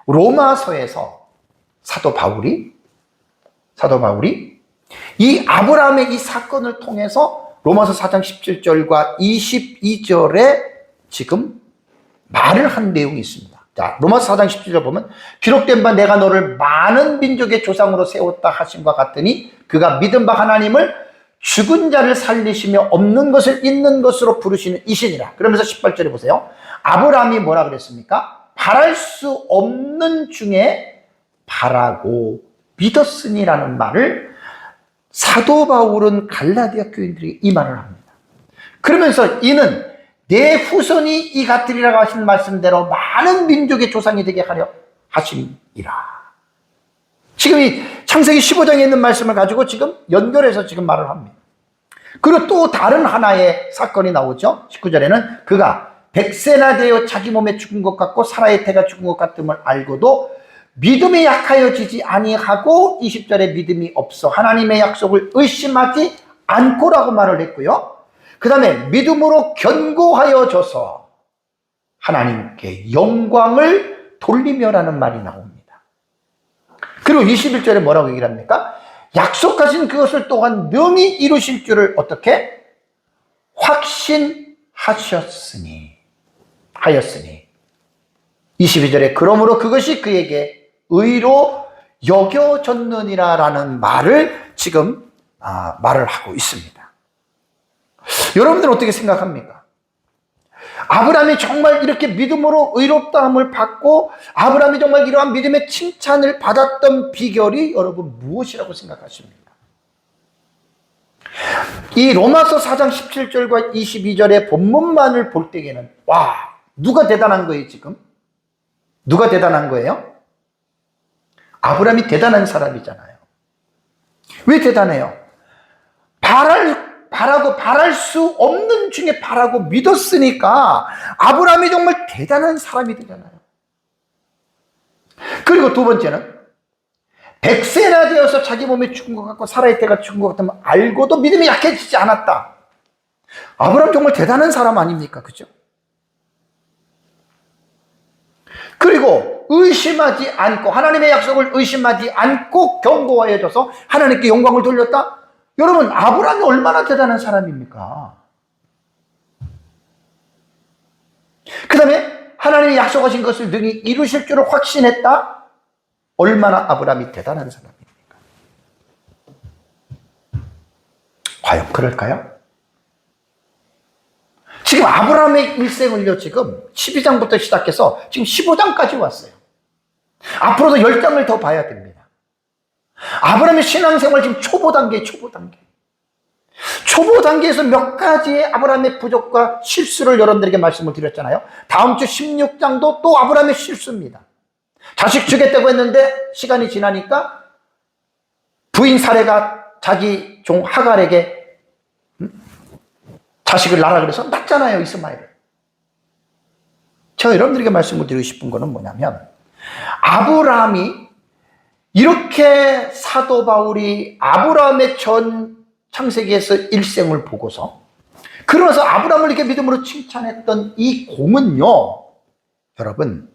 로마서에서 사도 바울이 이 아브라함의 이 사건을 통해서 로마서 4장 17절과 22절에 지금 말을 한 내용이 있습니다. 자, 로마서 4장 17절 보면, 기록된 바 내가 너를 많은 민족의 조상으로 세웠다 하심과 같으니 그가 믿은 바 하나님을 죽은 자를 살리시며 없는 것을 있는 것으로 부르시는 이시니라. 그러면서 18절에 보세요. 아브라함이 뭐라 그랬습니까? 바랄 수 없는 중에 바라고 믿었으니라는 말을 사도 바울은 갈라디아 교인들에게 이 말을 합니다. 그러면서 이는 내 후손이 이 같으리라고 하신 말씀대로 많은 민족의 조상이 되게 하려 하심이라. 지금 이 창세기 15장에 있는 말씀을 가지고 지금 연결해서 지금 말을 합니다. 그리고 또 다른 하나의 사건이 나오죠. 19절에는 그가 100세나 되어 자기 몸에 죽은 것 같고 사라의 태가 죽은 것 같음을 알고도 믿음이 약하여지지 아니하고, 20절에 믿음이 없어 하나님의 약속을 의심하지 않고라고 말을 했고요. 그 다음에 믿음으로 견고하여져서 하나님께 영광을 돌리며라는 말이 나옵니다. 그리고 21절에 뭐라고 얘기를 합니까? 약속하신 그것을 또한 능히 이루실 줄을 어떻게? 확신하였으니 22절에 그러므로 그것이 그에게 의로 여겨졌느니라라는 말을 지금 말을 하고 있습니다. 여러분들은 어떻게 생각합니까? 아브라함이 정말 이렇게 믿음으로 의롭다함을 받고 아브라함이 정말 이러한 믿음의 칭찬을 받았던 비결이 여러분 무엇이라고 생각하십니까? 이 로마서 4장 17절과 22절의 본문만을 볼 때에는 와, 누가 대단한 거예요 지금? 누가 대단한 거예요? 아브라함이 대단한 사람이잖아요. 왜 대단해요? 바랄 수 없는 중에 바라고 믿었으니까 아브라함이 정말 대단한 사람이 되잖아요. 그리고 두 번째는 100세나 되어서 자기 몸에 죽은 것 같고 사라의 때가 죽은 것 같으면 알고도 믿음이 약해지지 않았다. 아브라함 정말 대단한 사람 아닙니까? 그죠? 그리고 의심하지 않고, 하나님의 약속을 의심하지 않고 견고해져서 하나님께 영광을 돌렸다? 여러분, 아브라함이 얼마나 대단한 사람입니까? 그 다음에 하나님이 약속하신 것을 능히 이루실 줄을 확신했다. 얼마나 아브라함이 대단한 사람입니까? 과연 그럴까요? 지금 아브라함의 일생을요, 지금 12장부터 시작해서 지금 15장까지 왔어요. 앞으로도 10장을 더 봐야 됩니다. 아브라함의 신앙생활 지금 초보 단계에 초보 단계에서 몇 가지의 아브라함의 부족과 실수를 여러분들에게 말씀을 드렸잖아요. 다음 주 16장도 또 아브라함의 실수입니다. 자식 주겠다고 했는데 시간이 지나니까 부인 사례가 자기 종 하갈에게 자식을 낳으라 그래서 낳잖아요, 이스마엘을. 제가 여러분들에게 말씀을 드리고 싶은 거는 뭐냐면, 아브라함이 이렇게 사도 바울이 아브라함의 전 창세기에서 일생을 보고서 그러면서 아브라함을 이렇게 믿음으로 칭찬했던 이 공은요, 여러분,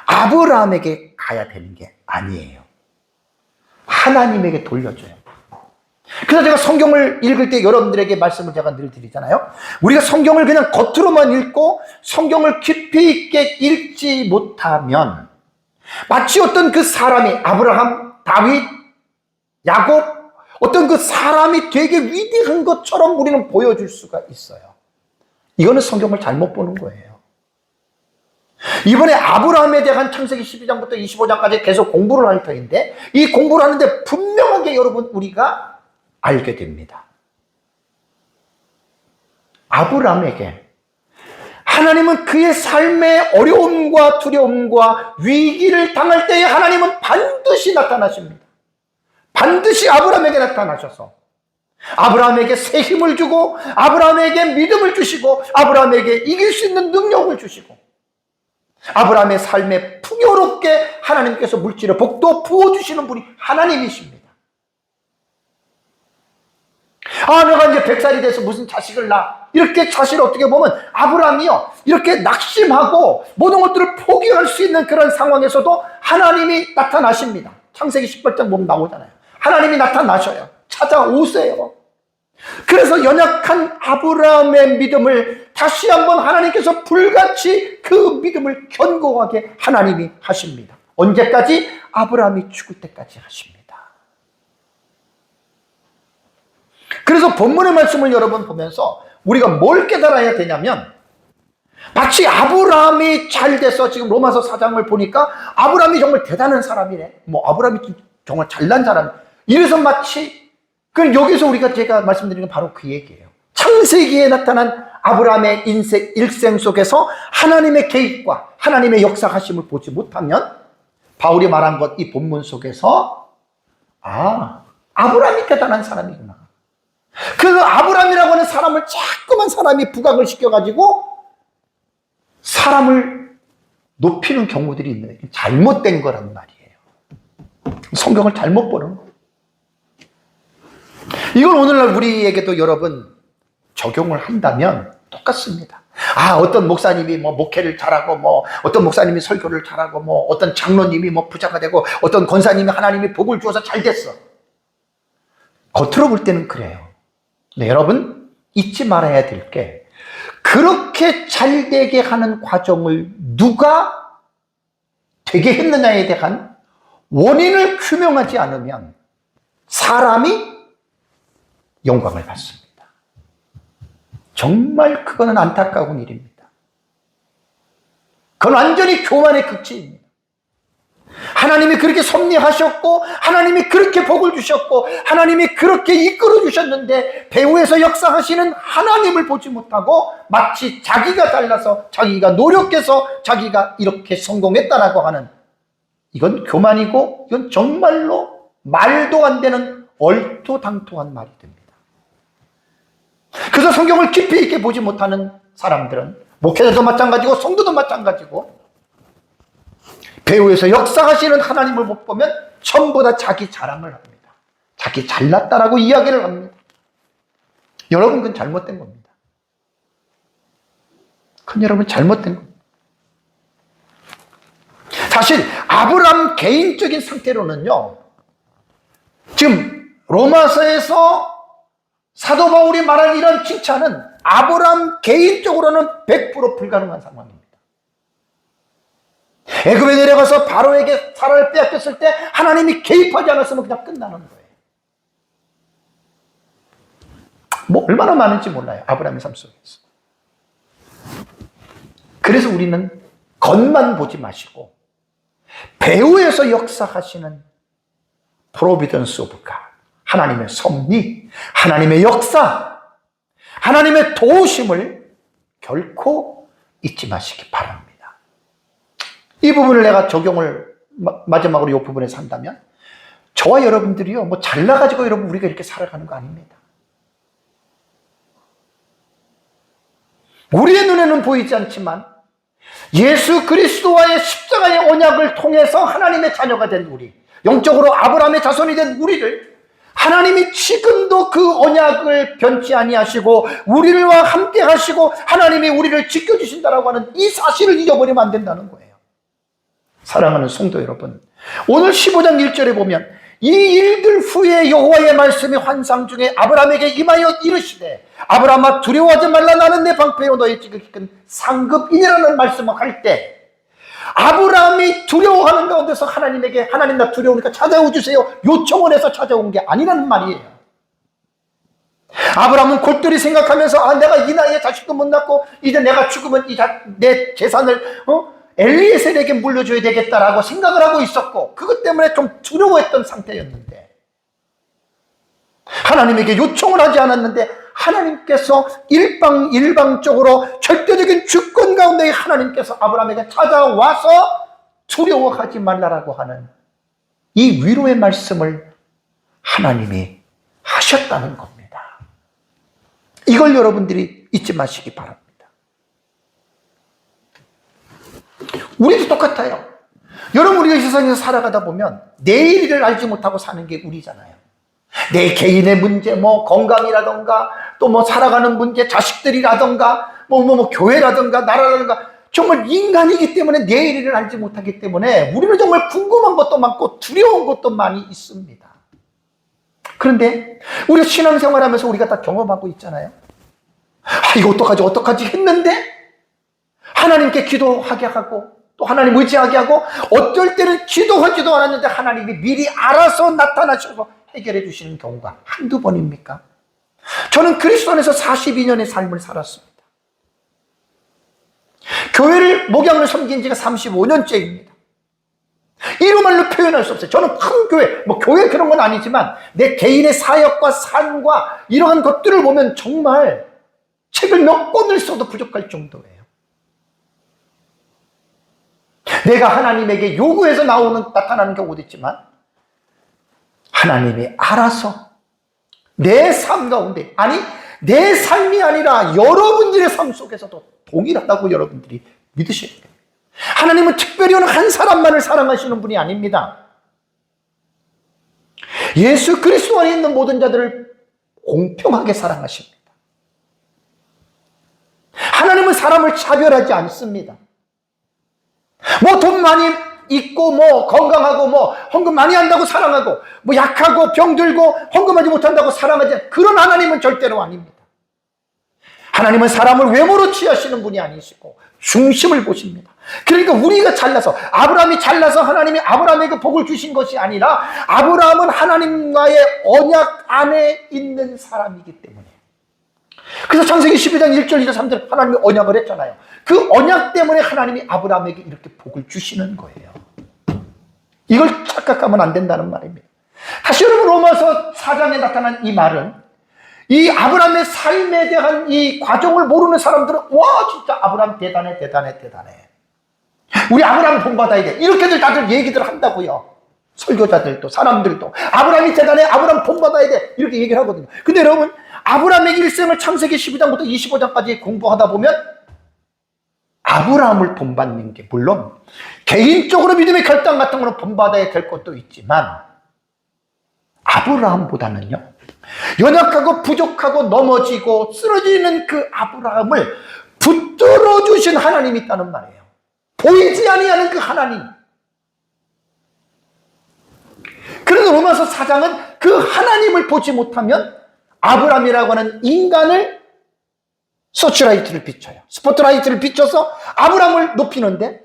아브라함에게 가야 되는 게 아니에요. 하나님에게 돌려줘요. 그래서 제가 성경을 읽을 때 여러분들에게 말씀을 제가 늘 드리잖아요. 우리가 성경을 그냥 겉으로만 읽고 성경을 깊이 있게 읽지 못하면 마치 어떤 그 사람이 아브라함, 다윗, 야곱, 어떤 그 사람이 되게 위대한 것처럼 우리는 보여줄 수가 있어요. 이거는 성경을 잘못 보는 거예요. 이번에 아브라함에 대한 창세기 12장부터 25장까지 계속 공부를 할 터인데, 이 공부를 하는데 분명하게 여러분 우리가 알게 됩니다. 아브라함에게 하나님은 그의 삶의 어려움과 두려움과 위기를 당할 때에 하나님은 반드시 나타나십니다. 반드시 아브라함에게 나타나셔서 아브라함에게 새 힘을 주고 아브라함에게 믿음을 주시고 아브라함에게 이길 수 있는 능력을 주시고 아브라함의 삶에 풍요롭게 하나님께서 물질의 복도 부어주시는 분이 하나님이십니다. 내가 이제 100살이 돼서 무슨 자식을 낳아. 이렇게 사실 어떻게 보면 아브라함이요, 이렇게 낙심하고 모든 것들을 포기할 수 있는 그런 상황에서도 하나님이 나타나십니다. 창세기 18장 보면 나오잖아요. 하나님이 나타나셔요. 찾아오세요. 그래서 연약한 아브라함의 믿음을 다시 한번 하나님께서 불같이 그 믿음을 견고하게 하나님이 하십니다. 언제까지? 아브라함이 죽을 때까지 하십니다. 그래서 본문의 말씀을 여러분 보면서 우리가 뭘 깨달아야 되냐면, 마치 아브라함이 잘 돼서 지금 로마서 4장을 보니까 아브라함이 정말 대단한 사람이네. 아브라함이 정말 잘난 사람. 이래서 마치, 그럼 여기서 우리가 제가 말씀드리는 건 바로 그 얘기예요. 창세기에 나타난 아브라함의 일생 속에서 하나님의 개입과 하나님의 역사하심을 보지 못하면 바울이 말한 것, 이 본문 속에서 아브라함이 대단한 사람이구나. 그 아브라함이라고 하는 사람을 자꾸만 사람이 부각을 시켜가지고 사람을 높이는 경우들이 있는, 잘못된 거란 말이에요. 성경을 잘못 보는 거예요. 이걸 오늘날 우리에게도 여러분 적용을 한다면 똑같습니다. 어떤 목사님이 목회를 잘하고 어떤 목사님이 설교를 잘하고 어떤 장로님이 부자가 되고 어떤 권사님이 하나님이 복을 주어서 잘 됐어. 겉으로 볼 때는 그래요. 네, 여러분 잊지 말아야 될 게, 그렇게 잘 되게 하는 과정을 누가 되게 했느냐에 대한 원인을 규명하지 않으면 사람이 영광을 받습니다. 정말 그거는 안타까운 일입니다. 그건 완전히 교만의 극치입니다. 하나님이 그렇게 섭리하셨고 하나님이 그렇게 복을 주셨고 하나님이 그렇게 이끌어 주셨는데 배후에서 역사하시는 하나님을 보지 못하고 마치 자기가 달라서 자기가 노력해서 자기가 이렇게 성공했다라고 하는, 이건 교만이고 이건 정말로 말도 안 되는 얼토당토한 말이 됩니다. 그래서 성경을 깊이 있게 보지 못하는 사람들은, 목회자도 마찬가지고 성도도 마찬가지고, 배후에서 역사하시는 하나님을 못 보면 전부 다 자기 자랑을 합니다. 자기 잘났다라고 이야기를 합니다. 여러분, 그건 잘못된 겁니다. 그건 여러분 잘못된 겁니다. 사실 아브라함 개인적인 상태로는요, 지금 로마서에서 사도 바울이 말한 이런 칭찬은 아브라함 개인적으로는 100% 불가능한 상황입니다. 애굽에 내려가서 바로에게 사라를 빼앗겼을 때 하나님이 개입하지 않았으면 그냥 끝나는 거예요. 뭐 얼마나 많은지 몰라요, 아브라함의 삶 속에서. 그래서 우리는 겉만 보지 마시고 배후에서 역사하시는 프로비던스 오브 갓, 하나님의 섭리, 하나님의 역사, 하나님의 도우심을 결코 잊지 마시기 바랍니다. 이 부분을 내가 적용을 마지막으로 이 부분에 산다면 저와 여러분들이요, 뭐 잘나가지고 여러분 우리가 이렇게 살아가는 거 아닙니다. 우리의 눈에는 보이지 않지만 예수 그리스도와의 십자가의 언약을 통해서 하나님의 자녀가 된 우리, 영적으로 아브라함의 자손이 된 우리를 하나님이 지금도 그 언약을 변치 아니하시고 우리와 함께 하시고 하나님이 우리를 지켜주신다라고 하는 이 사실을 잊어버리면 안 된다는 거예요. 사랑하는 성도 여러분, 오늘 15장 1절에 보면 이 일들 후에 여호와의 말씀이 환상 중에 아브라함에게 임하여 이르시되 아브라함아 두려워하지 말라, 나는 내 방패요 너의 지극히 상급이라는 말씀을 할 때 아브라함이 두려워하는 가운데서 하나님에게 하나님 나 두려우니까 찾아오 주세요 요청을 해서 찾아온 게 아니라는 말이에요. 아브라함은 골똘히 생각하면서 내가 이 나이에 자식도 못 낳고 이제 내가 죽으면 내 재산을 엘리에셀에게 물려줘야 되겠다라고 생각을 하고 있었고 그것 때문에 좀 두려워했던 상태였는데 하나님에게 요청을 하지 않았는데 하나님께서 일방적으로 절대적인 주권 가운데 하나님께서 아브라함에게 찾아와서 두려워하지 말라라고 하는 이 위로의 말씀을 하나님이 하셨다는 겁니다. 이걸 여러분들이 잊지 마시기 바랍니다. 우리도 똑같아요. 여러분, 우리가 이 세상에서 살아가다 보면 내일을 알지 못하고 사는 게 우리잖아요. 내 개인의 문제, 뭐 건강이라던가 또 뭐 살아가는 문제, 자식들이라던가 뭐 교회라던가 나라라던가 정말 인간이기 때문에 내일을 알지 못하기 때문에 우리는 정말 궁금한 것도 많고 두려운 것도 많이 있습니다. 그런데 우리가 신앙생활하면서 우리가 다 경험하고 있잖아요. 이거 어떡하지 했는데 하나님께 기도하게 하고 또 하나님 의지하게 하고 어떨 때는 기도하지도 않았는데 하나님이 미리 알아서 나타나셔서 해결해 주시는 경우가 한두 번입니까? 저는 그리스도 안에서 42년의 삶을 살았습니다. 교회를 목양을 섬긴 지가 35년째입니다. 이루말로 표현할 수 없어요. 저는 큰 교회, 교회 그런 건 아니지만 내 개인의 사역과 삶과 이러한 것들을 보면 정말 책을 몇 권을 써도 부족할 정도예요. 내가 하나님에게 요구해서 나타나는 경우도 있지만 하나님이 알아서 내 삶 가운데, 아니 내 삶이 아니라 여러분들의 삶 속에서도 동일하다고 여러분들이 믿으셔야 돼요. 하나님은 특별히 어느 한 사람만을 사랑하시는 분이 아닙니다. 예수 그리스도 안에 있는 모든 자들을 공평하게 사랑하십니다. 하나님은 사람을 차별하지 않습니다. 돈 많이 있고 건강하고 헌금 많이 한다고 사랑하고 약하고 병들고 헌금하지 못한다고 사랑하지 않는 그런 하나님은 절대로 아닙니다. 하나님은 사람을 외모로 취하시는 분이 아니시고 중심을 보십니다. 그러니까 우리가 잘나서 아브라함이 잘나서 하나님이 아브라함에게 복을 주신 것이 아니라 아브라함은 하나님과의 언약 안에 있는 사람이기 때문에, 그래서 창세기 12장 1절 2절 3절 하나님이 언약을 했잖아요. 그 언약 때문에 하나님이 아브라함에게 이렇게 복을 주시는 거예요. 이걸 착각하면 안 된다는 말입니다. 다시 여러분, 로마서 4장에 나타난 이 말은 이 아브라함의 삶에 대한 이 과정을 모르는 사람들은 와 진짜 아브라함 대단해 우리 아브라함 본받아야 돼 이렇게들 다들 얘기들 한다고요. 설교자들도 사람들도 아브라함이 대단해, 아브라함 본받아야 돼 이렇게 얘기를 하거든요. 근데 여러분, 아브라함의 일생을 창세기 12장부터 25장까지 공부하다 보면 아브라함을 본받는 게 물론 개인적으로 믿음의 결단 같은 거는 본받아야 될 것도 있지만 아브라함보다는요, 연약하고 부족하고 넘어지고 쓰러지는 그 아브라함을 붙들어 주신 하나님이 있다는 말이에요. 보이지 아니하는 그 하나님. 그래서 로마서 4장은 그 하나님을 보지 못하면 아브라함이라고 하는 인간을 스포트라이트를 비춰서 아브라함을 높이는데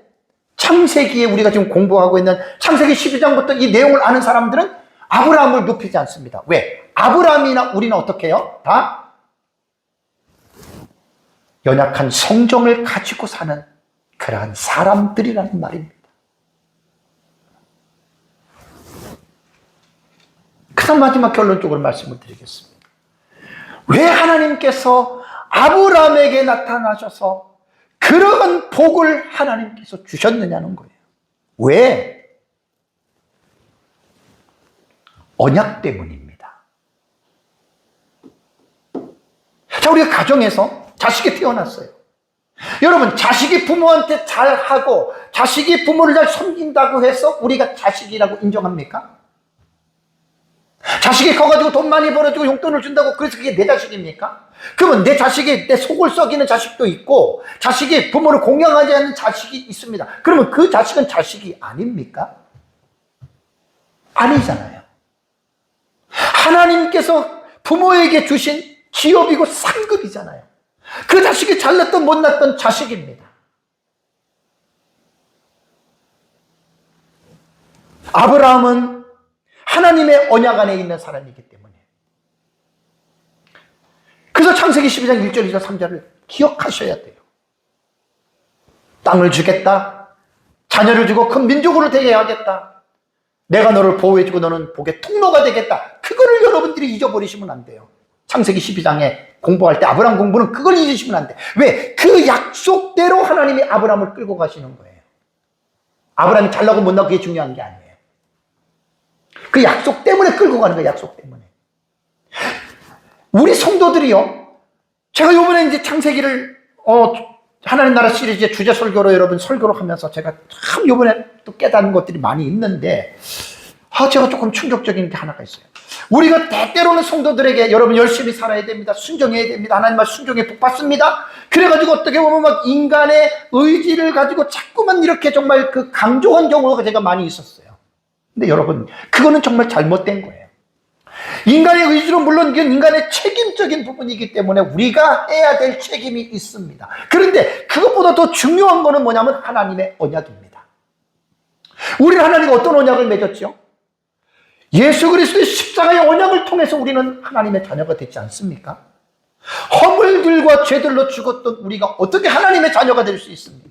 창세기에 우리가 지금 공부하고 있는 창세기 12장부터 이 내용을 아는 사람들은 아브라함을 높이지 않습니다. 왜? 아브라함이나 우리는 어떻게 해요? 다 연약한 성정을 가지고 사는 그러한 사람들이라는 말입니다. 그다음 마지막 결론적으로 말씀을 드리겠습니다. 왜 하나님께서 아브라함에게 나타나셔서 그러한 복을 하나님께서 주셨느냐는 거예요. 왜? 언약 때문입니다. 자, 우리가 가정에서 자식이 태어났어요. 여러분, 자식이 부모한테 잘하고 자식이 부모를 잘 섬긴다고 해서 우리가 자식이라고 인정합니까? 자식이 커가지고 돈 많이 벌어주고 용돈을 준다고 그래서 그게 내 자식입니까? 그러면 내 자식이 내 속을 썩이는 자식도 있고 자식이 부모를 공경하지 않는 자식이 있습니다. 그러면 그 자식은 자식이 아닙니까? 아니잖아요. 하나님께서 부모에게 주신 기업이고 상급이잖아요. 그 자식이 잘났던 못났던 자식입니다. 아브라함은 하나님의 언약 안에 있는 사람이기 때문에 그래서 창세기 12장 1절, 2절, 3절을 기억하셔야 돼요. 땅을 주겠다. 자녀를 주고 큰 민족으로 되게 하겠다. 내가 너를 보호해주고 너는 복의 통로가 되겠다. 그거를 여러분들이 잊어버리시면 안 돼요. 창세기 12장에 공부할 때 아브라함 공부는 그걸 잊으시면 안 돼. 왜? 그 약속대로 하나님이 아브라함을 끌고 가시는 거예요. 아브라함이 잘나고 못나고 그게 중요한 게 아니에요. 그 약속 때문에 끌고 가는 거예요. 약속 때문에. 우리 성도들이요. 제가 요번에 이제 창세기를 하나님 나라 시리즈의 주제 설교로 여러분 설교를 하면서 제가 참 요번에 또 깨닫는 것들이 많이 있는데 제가 조금 충격적인 게 하나가 있어요. 우리가 때때로는 성도들에게 여러분 열심히 살아야 됩니다. 순종해야 됩니다. 하나님 말 순종에 복 받습니다. 그래가지고 어떻게 보면 막 인간의 의지를 가지고 자꾸만 이렇게 정말 그 강조한 경우가 제가 많이 있었어요. 근데 여러분, 그거는 정말 잘못된 거예요. 인간의 의지로 물론 이건 인간의 책임적인 부분이기 때문에 우리가 해야 될 책임이 있습니다. 그런데 그것보다 더 중요한 거는 뭐냐면 하나님의 언약입니다. 우리는 하나님과 어떤 언약을 맺었죠? 예수 그리스도의 십자가의 언약을 통해서 우리는 하나님의 자녀가 되지 않습니까? 허물들과 죄들로 죽었던 우리가 어떻게 하나님의 자녀가 될 수 있습니까?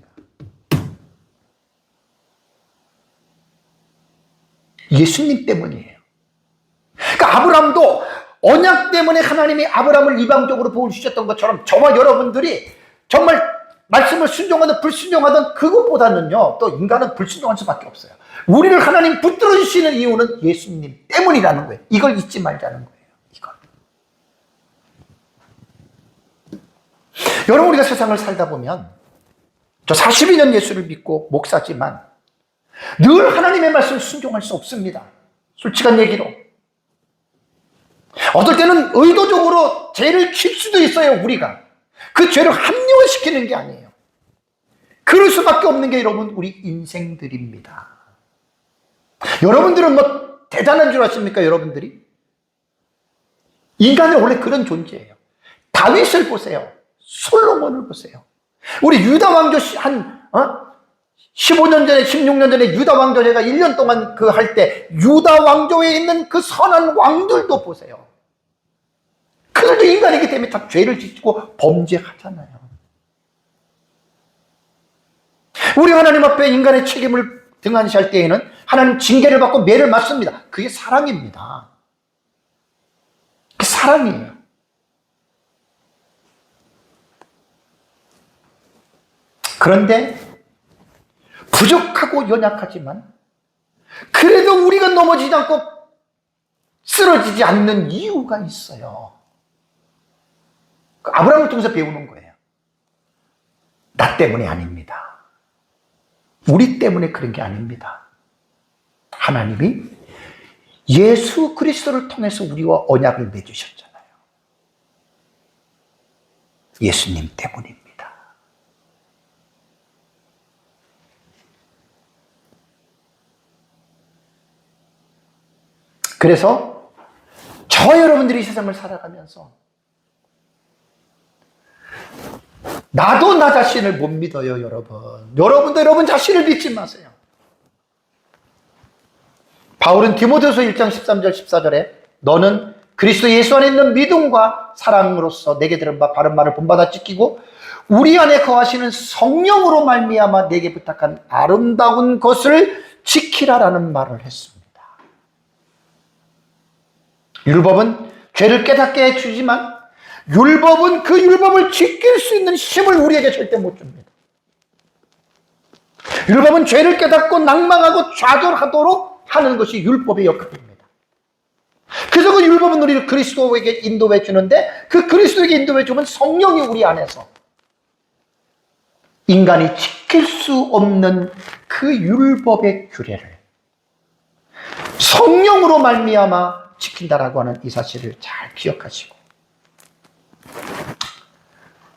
예수님 때문이에요. 그러니까 아브라함도 언약 때문에 하나님이 아브라함을 이방적으로 복을 주셨던 것처럼 저와 여러분들이 정말 말씀을 순종하든 불순종하든 그것보다는요, 또 인간은 불순종할 수밖에 없어요. 우리를 하나님 붙들어 주시는 이유는 예수님 때문이라는 거예요. 이걸 잊지 말자는 거예요. 이걸. 여러분, 우리가 세상을 살다 보면 저 42년 예수를 믿고 목사지만 늘 하나님의 말씀을 순종할 수 없습니다. 솔직한 얘기로. 어떨 때는 의도적으로 죄를 칠 수도 있어요, 우리가. 그 죄를 합리화시키는 게 아니에요. 그럴 수밖에 없는 게 여러분, 우리 인생들입니다. 여러분들은 뭐 대단한 줄 아십니까, 여러분들이? 인간은 원래 그런 존재예요. 다윗을 보세요. 솔로몬을 보세요. 우리 유다 왕조 한 15년 전에 16년 전에 유다 왕조 제가 1년 동안 그 할 때 유다 왕조에 있는 그 선한 왕들도 보세요. 그들도 인간이기 때문에 다 죄를 짓고 범죄하잖아요. 우리 하나님 앞에 인간의 책임을 등한시할 때에는 하나님 징계를 받고 매를 맞습니다. 그게 사랑입니다. 그게 사랑이에요. 그런데 부족하고 연약하지만 그래도 우리가 넘어지지 않고 쓰러지지 않는 이유가 있어요. 아브라함을 통해서 배우는 거예요. 나 때문이 아닙니다. 우리 때문에 그런 게 아닙니다. 하나님이 예수 그리스도를 통해서 우리와 언약을 맺으셨잖아요. 예수님 때문입니다. 그래서 저와 여러분들이 이 세상을 살아가면서 나도 나 자신을 못 믿어요, 여러분. 여러분도 여러분 자신을 믿지 마세요. 바울은 디모데후서 1장 13절 14절에 너는 그리스도 예수 안에 있는 믿음과 사랑으로서 내게 들은 바 바른 말을 본받아 지키고 우리 안에 거하시는 성령으로 말미암아 내게 부탁한 아름다운 것을 지키라라는 말을 했습니다. 율법은 죄를 깨닫게 해주지만 율법은 그 율법을 지킬 수 있는 힘을 우리에게 절대 못 줍니다. 율법은 죄를 깨닫고 낭망하고 좌절하도록 하는 것이 율법의 역할입니다. 그래서 그 율법은 우리를 그리스도에게 인도해 주는데 그 그리스도에게 인도해 주면 성령이 우리 안에서 인간이 지킬 수 없는 그 율법의 규례를 성령으로 말미암아 지킨다라고 하는 이 사실을 잘 기억하시고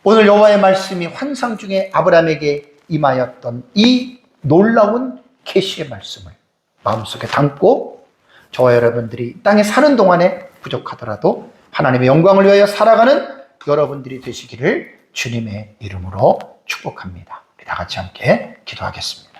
오늘 여호와의 말씀이 환상 중에 아브라함에게 임하였던 이 놀라운 계시의 말씀을 마음속에 담고 저와 여러분들이 땅에 사는 동안에 부족하더라도 하나님의 영광을 위하여 살아가는 여러분들이 되시기를 주님의 이름으로 축복합니다. 우리 다 같이 함께 기도하겠습니다.